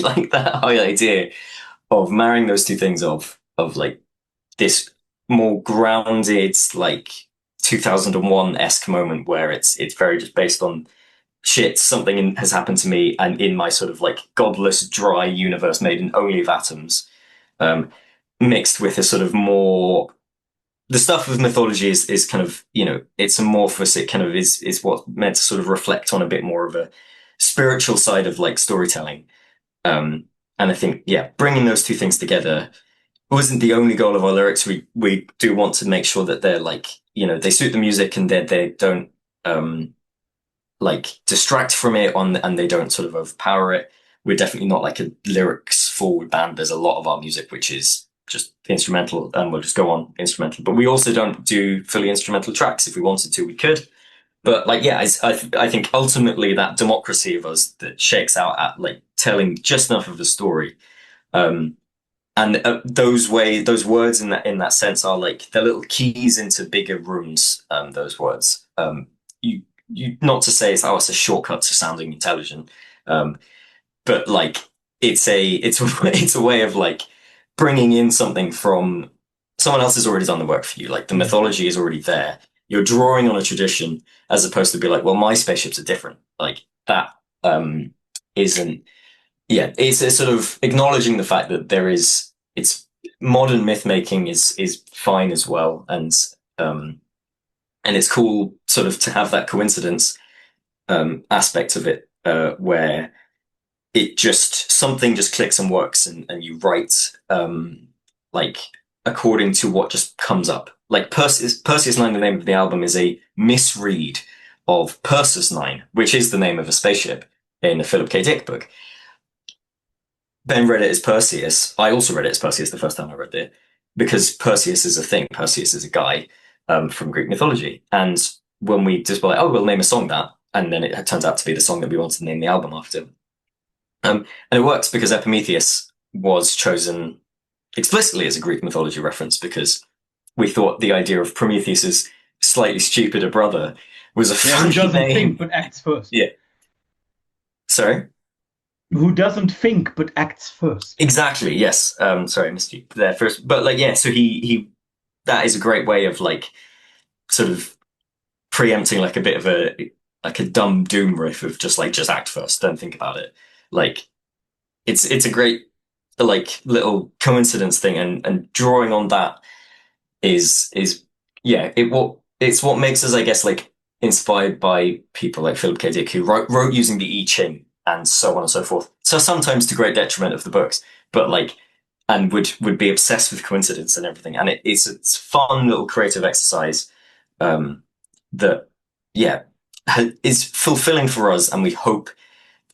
like that whole idea of marrying those two things of like this more grounded, like 2001-esque moment where it's very just based on shit, something has happened to me, and in my sort of like godless, dry universe made in only of atoms, mixed with a sort of more, the stuff of mythology is kind of, it's amorphous. It kind of is what's meant to sort of reflect on a bit more of a spiritual side of like storytelling. And I think, bringing those two things together wasn't the only goal of our lyrics. We do want to make sure that they're like, they suit the music and they don't like distract from it and they don't sort of overpower it. We're definitely not like a lyrics forward band. There's a lot of our music which is just instrumental, and we'll just go on instrumental. But we also don't do fully instrumental tracks. If we wanted to, we could. But like, yeah, I think ultimately that democracy of us that shakes out at like telling just enough of the story, and those words in that sense are like the little keys into bigger rooms. Those words, you not to say it's a shortcut to sounding intelligent, but like it's a way of like bringing in something from someone else has already done the work for you. Like the mythology is already there. You're drawing on a tradition as opposed to be like, well, my spaceships are different. Like that isn't. Yeah, it's a sort of acknowledging the fact that it's modern myth making is fine as well, and it's cool sort of to have that coincidence aspect of it where something just clicks and works, and you write like according to what just comes up. Like Perseus 9, the name of the album, is a misread of Perseus 9, which is the name of a spaceship in a Philip K. Dick book. Ben read it as Perseus. I also read it as Perseus the first time I read it, because Perseus is a thing. Perseus is a guy from Greek mythology. And when we just were like, oh, we'll name a song that, and then it turns out to be the song that we wanted to name the album after. And it works because Epimetheus was chosen explicitly as a Greek mythology reference, because we thought the idea of Prometheus's slightly stupider brother was a funny who doesn't name. think but acts first. Yeah. Sorry? Who doesn't think but acts first. Exactly, yes. Sorry, I missed you there first. But like, yeah, so he that is a great way of like sort of preempting like a bit of a dumb doom riff of just act first, don't think about it. Like it's a great like little coincidence thing, and drawing on that is yeah, it's what makes us, I guess, like inspired by people like Philip K. Dick, who wrote using the I Ching and so on and so forth. So sometimes to great detriment of the books, but like, and would be obsessed with coincidence and everything. And it's a fun little creative exercise that, yeah, is fulfilling for us, and we hope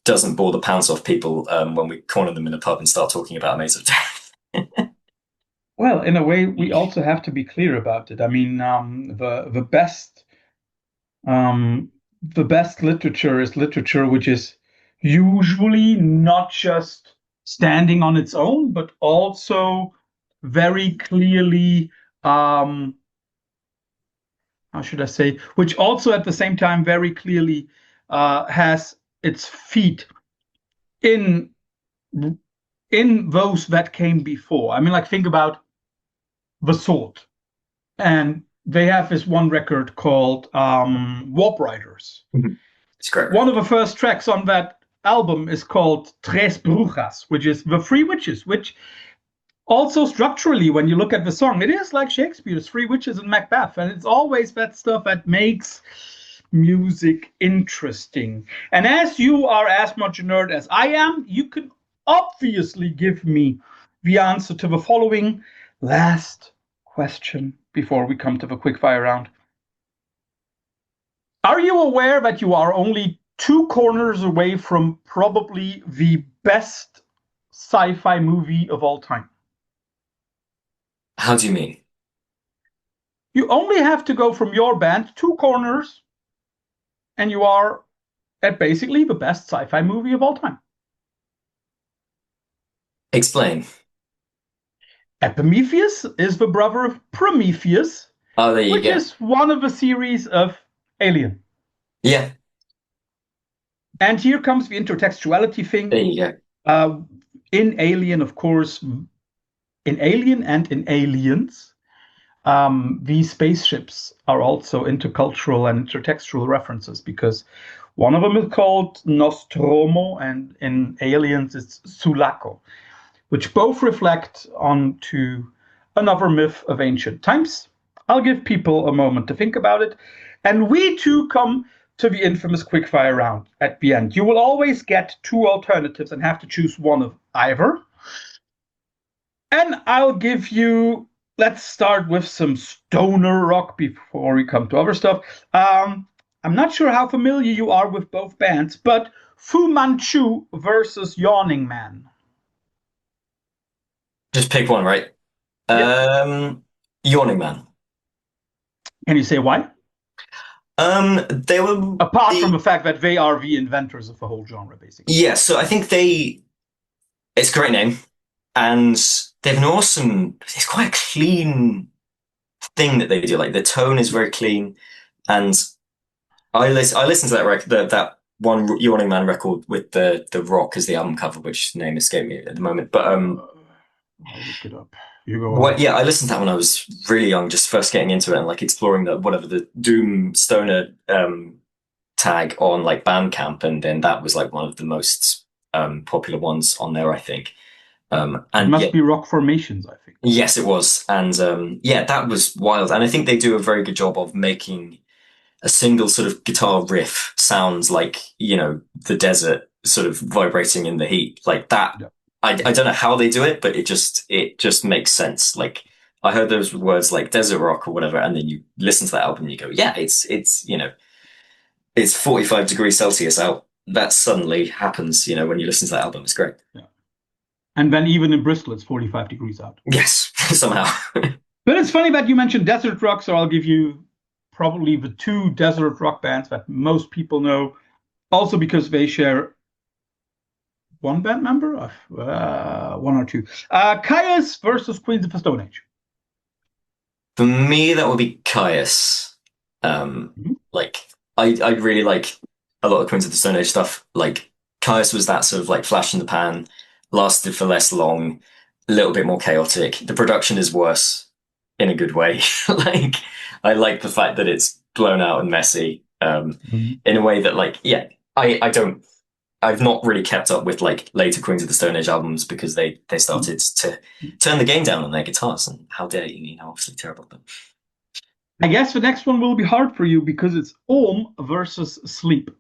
doesn't bore the pants off people when we corner them in a pub and start talking about Maze of Death. Well, in a way, we also have to be clear about it. I mean, the best literature is literature which is usually not just standing on its own, but also very clearly, how should I say, which also at the same time very clearly has its feet in those that came before. I mean, like, think about the Sword, and they have this one record called Warp Riders. Mm-hmm. It's great. One of the first tracks on that album is called Tres Brujas, which is the Three Witches, which also structurally, when you look at the song, it is like Shakespeare's Three Witches and Macbeth, and it's always that stuff that makes music interesting. And as you are as much a nerd as I am, you can obviously give me the answer to the following last question before we come to the quickfire round. Are you aware that you are only 2 corners away from probably the best sci-fi movie of all time? How do you mean? You only have to go from your band 2 corners, and you are at basically the best sci-fi movie of all time. Explain. Epimetheus is the brother of Prometheus, which is one of the series of Alien. Yeah. And here comes the intertextuality thing. There you go. In Alien, of course, in Alien and in Aliens, these spaceships are also intercultural and intertextual references, because one of them is called Nostromo, and in Aliens it's Sulaco, which both reflect onto another myth of ancient times. I'll give people a moment to think about it. And we too come to the infamous quickfire round at the end. You will always get 2 alternatives and have to choose one of either. And I'll give you, let's start with some stoner rock before we come to other stuff. I'm not sure how familiar you are with both bands, but Fu Manchu versus Yawning Man. Just pick one, right? Yep. Um, Yawning Man. Can you say why? They were Apart from the the fact that they are the inventors of the whole genre, basically. yeah. So I think they. It's a great name, and they have an awesome. It's quite a clean thing that they do. Like the tone is very clean, and I listened to that record, that one Yawning Man record with the rock as the album cover, which name escaped me at the moment. But I'll look it up. You go on. what? Yeah, I listened to that when I was really young, just first getting into it and like exploring the whatever the Doom Stoner tag on like Bandcamp, and then that was like one of the most popular ones on there, I think. It And yeah, must be Rock Formations, I think. yes, it was, and yeah, that was wild. And I think they do a very good job of making a single sort of guitar riff sounds like the desert sort of vibrating in the heat like that. Yeah. I don't know how they do it, but it just makes sense. Like I heard those words like desert rock or whatever, and then you listen to that album and you go, yeah, it's 45 degrees Celsius out. That suddenly happens, when you listen to that album. It's great. Yeah. And then even in Bristol, it's 45 degrees out. Yes, somehow. But it's funny that you mentioned desert rock, so I'll give you probably the two desert rock bands that most people know, also because they share one band member, one or two. Caius versus Queens of the Stone Age. For me, that would be Caius. Mhm. Like I really like a lot of Queens of the Stone Age stuff. Like Caius was that sort of like flash in the pan, lasted for less long, a little bit more chaotic. The production is worse in a good way. Like I like the fact that it's blown out and messy, Mhm. in a way that like yeah, I don't I've not really kept up with like later Queens of the Stone Age albums because they started to turn the game down on their guitars, and how dare you, obviously terrible. But I guess the next one will be hard for you because it's Om versus Sleep.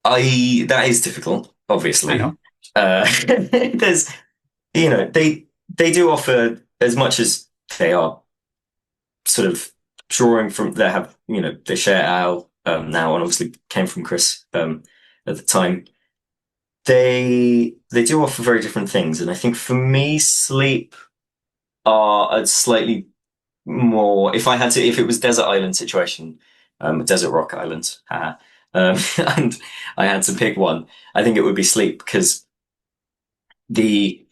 that is difficult, I obviously. know. There's they do offer as much as they are sort of drawing from they have they share Al now and obviously came from Chris at the time. They do offer very different things, and I think for me, Sleep are a slightly more. If it was desert island situation, desert rock island, and I had to pick one, I think it would be Sleep because the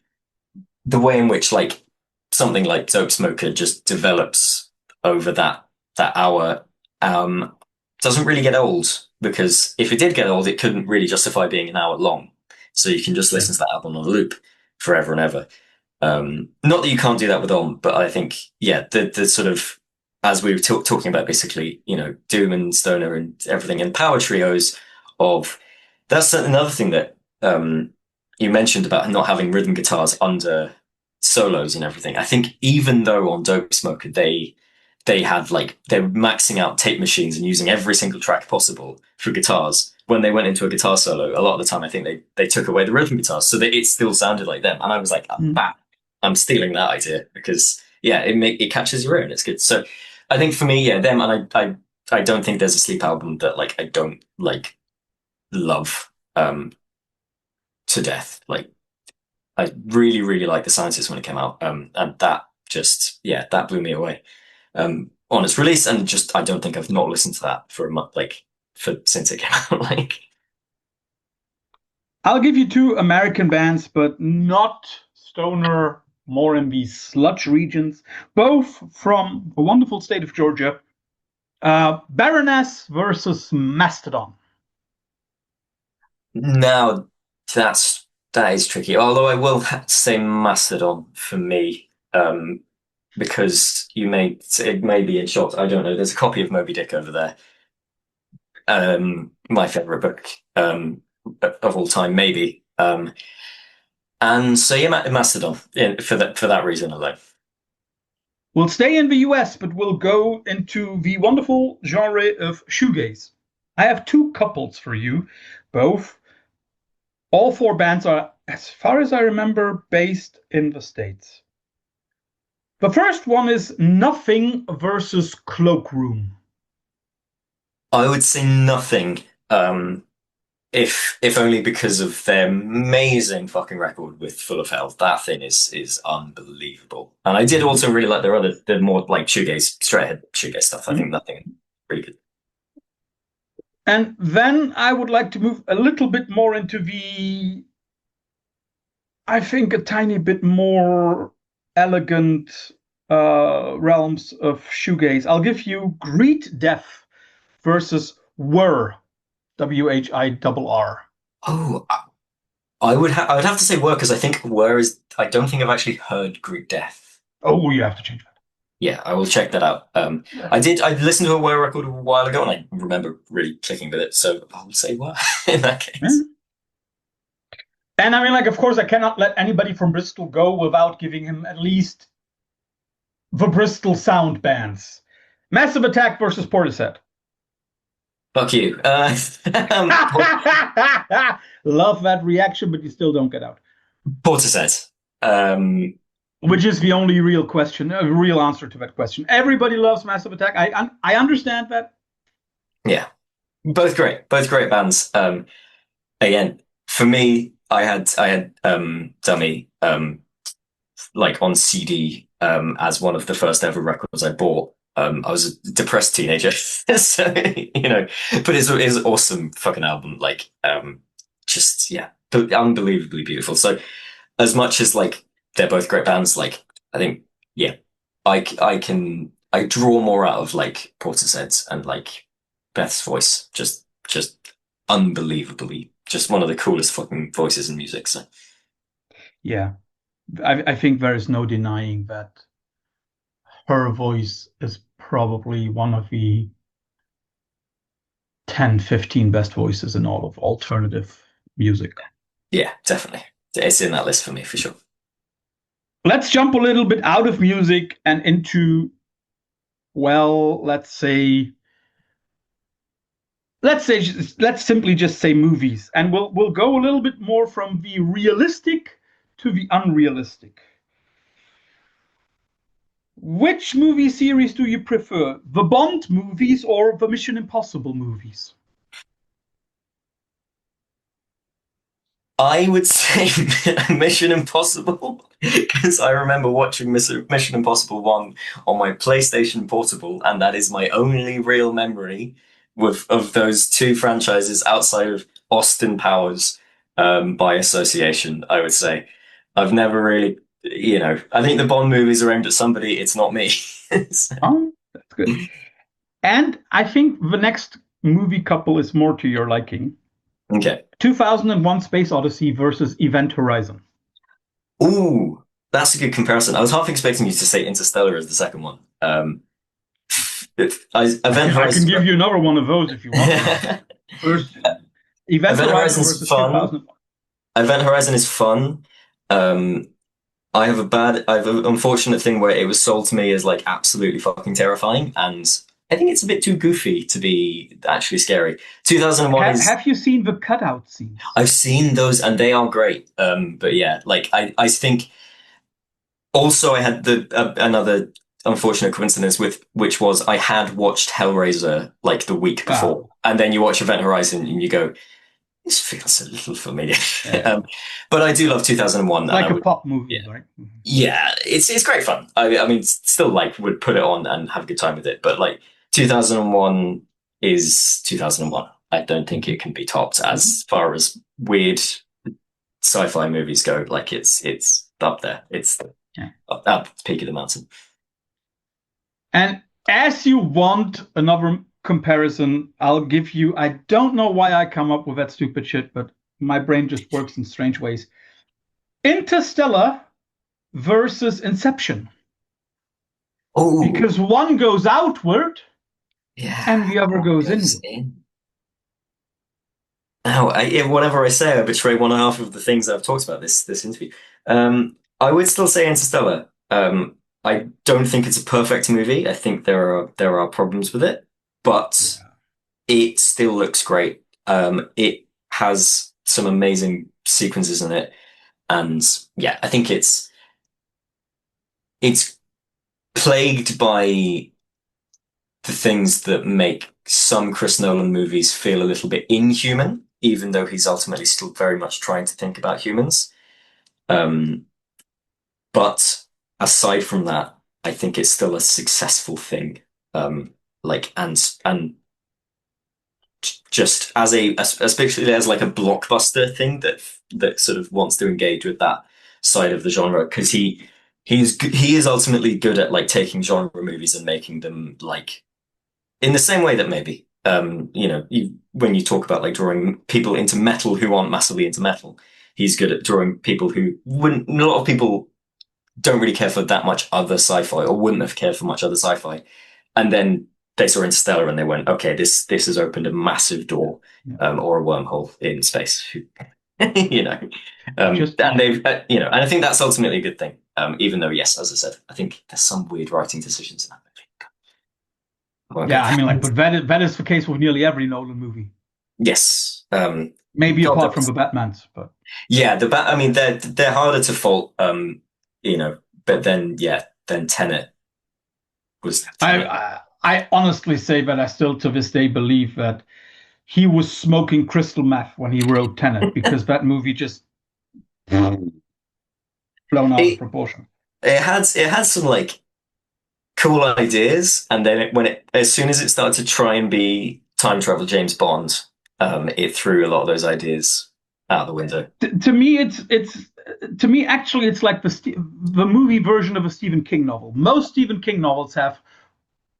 the way in which like something like Dope Smoker just develops over that hour um, doesn't really get old because if it did get old, it couldn't really justify being an hour long. So you can just Yeah. listen to that album on a loop forever and ever. Not that you can't do that with Om, but I think yeah, the sort of as we were talking about basically, Doom and Stoner and everything and power trios of that's another thing that you mentioned about not having rhythm guitars under solos and everything. I think even though on Dope Smoker they had like they were maxing out tape machines and using every single track possible for guitars. When they went into a guitar solo, a lot of the time I think they took away the rhythm guitars so that it still sounded like them. And I was like, Mm. bah, I'm stealing that idea because yeah, it catches your ear and it's good. So I think for me, yeah, them and I don't think there's a Sleep album that like I don't like love to death. Like I really, really liked The Scientist when it came out. And that just, yeah, that blew me away on its release. And just, I don't think I've not listened to that for a month, like, since it came out. Like, I'll give you two American bands, but not stoner, more in the sludge regions, both from the wonderful state of Georgia. Baroness versus Mastodon. now that is tricky. Although I will have to say Mastodon for me, because it may be in short. I don't know. There's a copy of Moby Dick over there. My favorite book of all time, maybe. And so yeah, Mastodon for that reason alone. We'll stay in the US, but we'll go into the wonderful genre of shoegaze. I have two couples for you, both. All four bands are as far as I remember, based in the States. The first one is Nothing versus Cloakroom. I would say nothing. If only because of their amazing fucking record with Full of Hell. That thing is unbelievable. And I did also really like the more like shoegaze, straight ahead shoegaze stuff. I think that thing is really good. And then I would like to move a little bit more into the, I think, a tiny bit more elegant realms of shoegaze. I'll give you Greet Death versus Whir, WHIRR. Oh, I would have to say Were because I think Were is I don't think I've actually heard Greek Death. Oh, you have to change that. Yeah, I will check that out. I listened to a Were record a while ago and I remember really clicking with it, so I'll say Were in that case. Yeah. And I mean, like, of course, I cannot let anybody from Bristol go without giving him at least the Bristol sound bands. Massive Attack versus Portishead. Fuck you. Love that reaction, but you still don't get out. Portishead. Which is the only real question, a real answer to that question. Everybody loves Massive Attack. I understand that. Yeah, both great bands. Again, for me, I had Dummy like on CD as one of the first ever records I bought. I was a depressed teenager, so but it's an awesome fucking album. Like, just yeah, unbelievably beautiful. So, as much as like they're both great bands, like I think yeah, I draw more out of like Portishead and like Beth's voice. Just unbelievably, just one of the coolest fucking voices in music. So yeah, I think there is no denying that her voice is probably one of the 10, 15 best voices in all of alternative music. Yeah, definitely. It's in that list for me, for sure. Let's jump a little bit out of music and into, well, let's simply just say movies. And we'll go a little bit more from the realistic to the unrealistic. Which movie series do you prefer? The Bond movies or the Mission Impossible movies? I would say Mission Impossible because I remember watching Mission Impossible 1 on my PlayStation Portable, and that is my only real memory of those two franchises outside of Austin Powers by association, I would say. I've never really, I think the Bond movies are aimed at somebody, it's not me. So. Oh, that's good. And I think the next movie couple is more to your liking. Okay. 2001 Space Odyssey versus Event Horizon. Ooh, that's a good comparison. I was half expecting you to say Interstellar as the second one. I can give you another one of those if you want. First, Event Horizon versus fun. 2001. Event Horizon is fun. I have an unfortunate thing where it was sold to me as like absolutely fucking terrifying, and I think it's a bit too goofy to be actually scary. 2001 Have you seen the cutout scenes? I've seen those and they are great. But yeah, like I think also I had another unfortunate coincidence with which was I had watched Hellraiser like the week before, and then you watch Event Horizon and you go, this feels a little familiar. Yeah. But I do love 2001. Like a pop movie, yeah. Right? Yeah, it's great fun. I mean, still like would put it on and have a good time with it. But like 2001 is 2001. I don't think it can be topped as far as weird sci-fi movies go. Like it's up there. It's up the peak of the mountain. And as you want another comparison, I'll give you, I don't know why I come up with that stupid shit, but my brain just works in strange ways. Interstellar versus Inception. Oh, because one goes outward, and the other goes inward. Now, whatever I say, I betray one half of the things that I've talked about this interview. I would still say Interstellar. I don't think it's a perfect movie. I think there are problems with it, but it still looks great. It has some amazing sequences in it. And yeah, I think it's plagued by the things that make some Chris Nolan movies feel a little bit inhuman, even though he's ultimately still very much trying to think about humans. Um, but aside from that, I think it's still a successful thing. Like and just as especially as like a blockbuster thing that sort of wants to engage with that side of the genre, because he is ultimately good at like taking genre movies and making them like in the same way that maybe when you talk about like drawing people into metal who aren't massively into metal, he's good at drawing people who wouldn't. A lot of people don't really care for that much other sci-fi, or wouldn't have cared for much other sci-fi, and then they saw Interstellar and they went, okay, this has opened a massive door, or a wormhole in space. you know, and they've and I think that's ultimately a good thing. Even though, yes, as I said, I think there's some weird writing decisions in that movie. Yeah, I mean, like, but that is the case with nearly every Nolan movie. Yes, maybe apart from the Batmans, but yeah, I mean, they're harder to fault. But then then Tenet was. I honestly say that I still to this day believe that he was smoking crystal meth when he wrote Tenet, because that movie just blown out of proportion. It had some like cool ideas, and then as soon as it started to try and be time travel James Bond, it threw a lot of those ideas out the window. To me, it's like the movie version of a Stephen King novel. Most Stephen King novels have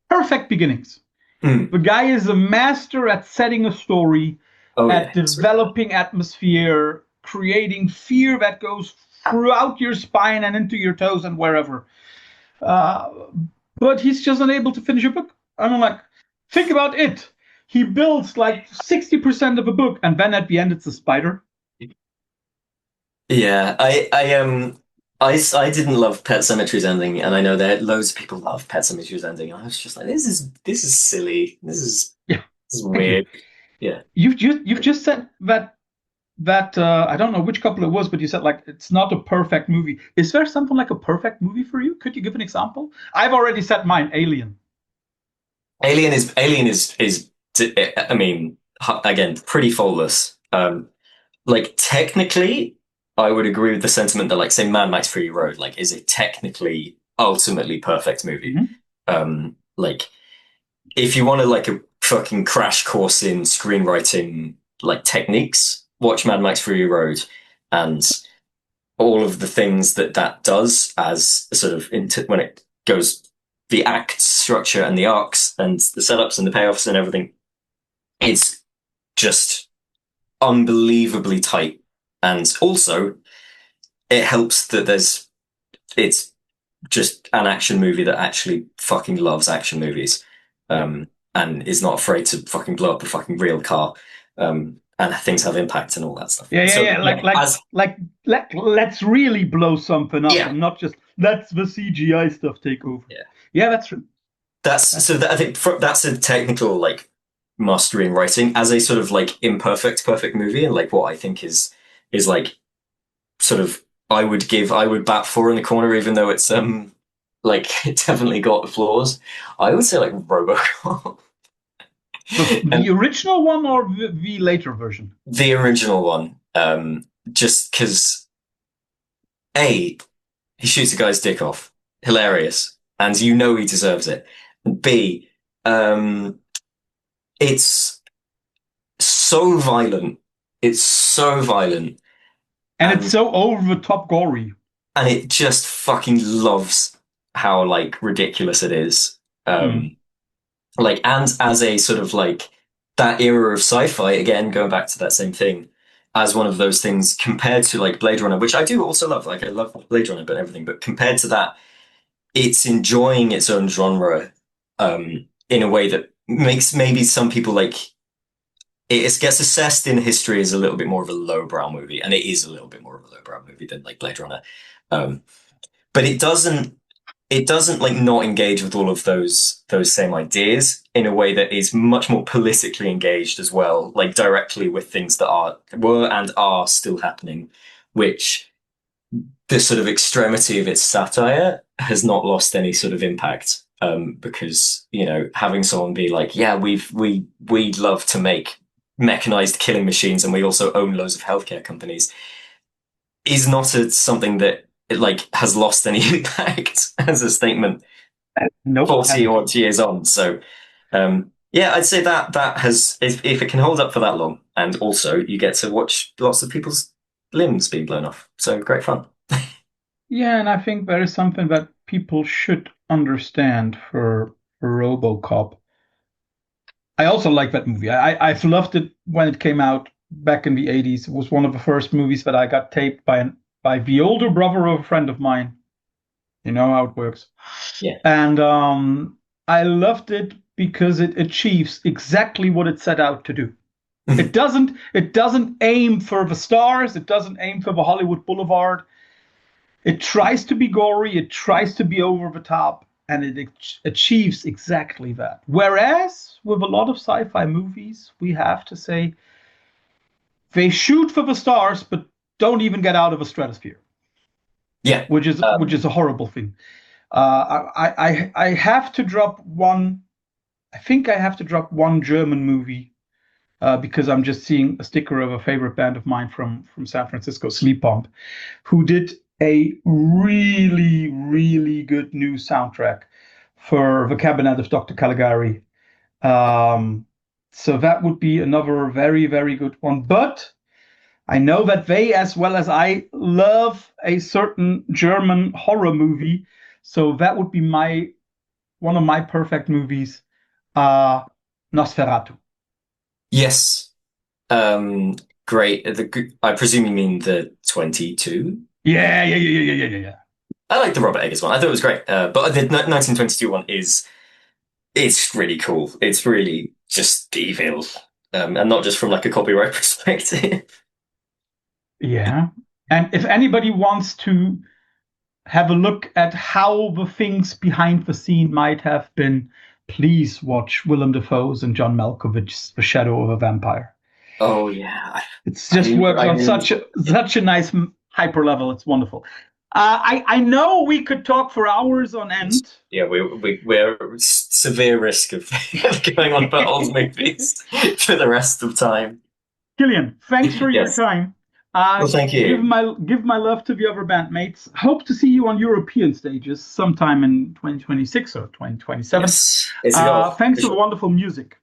perfect beginnings. The guy is a master at setting a story, at developing atmosphere, creating fear that goes throughout your spine and into your toes and wherever. But he's just unable to finish a book. I'm like, think about it. He builds like 60% of a book, and then at the end, it's a spider. Yeah, I didn't love Pet Sematry's ending, and I know that loads of people love Pet Sematry's ending. And I was just like, this is silly. This is weird. Yeah, you've just said that I don't know which couple it was, but you said like it's not a perfect movie. Is there something like a perfect movie for you? Could you give an example? I've already said mine. Alien. Alien is I mean, again, pretty faultless. Like technically, I would agree with the sentiment that, like, say, Mad Max Fury Road, like, is a technically ultimately perfect movie. Like, if you want to like a fucking crash course in screenwriting like techniques, watch Mad Max Fury Road, and all of the things that does as sort of when it goes the act structure and the arcs and the setups and the payoffs and everything. It's just unbelievably tight. And also, it helps that it's just an action movie that actually fucking loves action movies, and is not afraid to fucking blow up a fucking real car, and things have impact and all that stuff. Let's really blow something up, and not just let's the CGI stuff take over. Yeah, that's true. I think that's a technical like mastery in writing as a sort of like imperfect perfect movie, and like what I think is like sort of I would bat 4 in the corner, even though it's like it definitely got flaws. I would say like RoboCop. The original one or the later version? The original one, just because he shoots a guy's dick off, hilarious, and he deserves it. And B, it's so violent. It's so violent. And it's so over the top gory. And it just fucking loves how like ridiculous it is. Like, and as a sort of like that era of sci-fi, again, going back to that same thing, as one of those things compared to like Blade Runner, which I do also love. Like, I love Blade Runner, but everything. But compared to that, it's enjoying its own genre in a way that makes maybe some people like it gets assessed in history as a little bit more of a lowbrow movie, and it is a little bit more of a lowbrow movie than like Blade Runner. But it doesn't like not engage with all of those same ideas in a way that is much more politically engaged as well, like directly with things that were and are still happening, which the sort of extremity of its satire has not lost any sort of impact. Because having someone be like, yeah, we'd love to make mechanized killing machines, and we also own loads of healthcare companies, is not something that like has lost any impact as a statement Nope, 40 hasn't. odd years on. So yeah, I'd say that has, if it can hold up for that long, and also you get to watch lots of people's limbs being blown off. So great fun. Yeah, and I think there is something that people should understand for RoboCop. I also like that movie. I've loved it when it came out back in the 80s. It was one of the first movies that I got taped by the older brother of a friend of mine. You know how it works. Yeah. And I loved it because it achieves exactly what it set out to do. It doesn't aim for the stars, it doesn't aim for the Hollywood Boulevard. It tries to be gory, it tries to be over the top, and it achieves exactly that. Whereas with a lot of sci-fi movies, we have to say they shoot for the stars, but don't even get out of the stratosphere, Yeah. which is a horrible thing. I have to drop one. I think I have to drop one German movie because I'm just seeing a sticker of a favorite band of mine from San Francisco, Sleep Pump, who did a really, really good new soundtrack for the Cabinet of Dr. Caligari. Um, so that would be another very, very good one. But I know that they, as well as I, love a certain German horror movie. So that would be my one of my perfect movies, uh, Nosferatu. Yes. Um, Great. I presume you mean the 22. Yeah, yeah, yeah, yeah, yeah, yeah, yeah. I like the Robert Eggers one. I thought it was great. But the 1922 one it's really cool. It's really just evil, and not just from like a copyright perspective. Yeah. And if anybody wants to have a look at how the things behind the scene might have been, please watch Willem Dafoe's and John Malkovich's The Shadow of a Vampire. Oh yeah, It just works I on mean, such a nice hyper level. It's wonderful. I know we could talk for hours on end. yeah, we're severe risk of going on about old movies for the rest of time. Killian, thanks for your Yes. time. Well, thank Give you. my love to the other bandmates. Hope to see you on European stages sometime in 2026 or 2027. Yes, it's a goal Thanks for for the sure. wonderful music.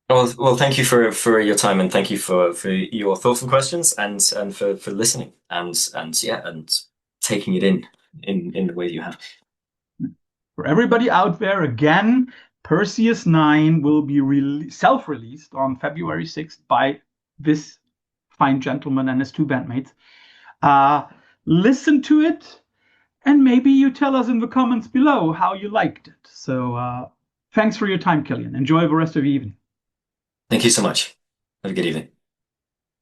Well, thank you for your time, and thank you for your thoughtful questions, and for listening, and yeah, and taking it in the way you have. For everybody out there, again, Perseus 9 will be self-released on February 6th by this fine gentleman and his two bandmates. Uh, Listen to it, and maybe you tell us in the comments below how you liked it. So thanks for your time, Killian. Enjoy the rest of the evening. Thank you so much. Have a good evening.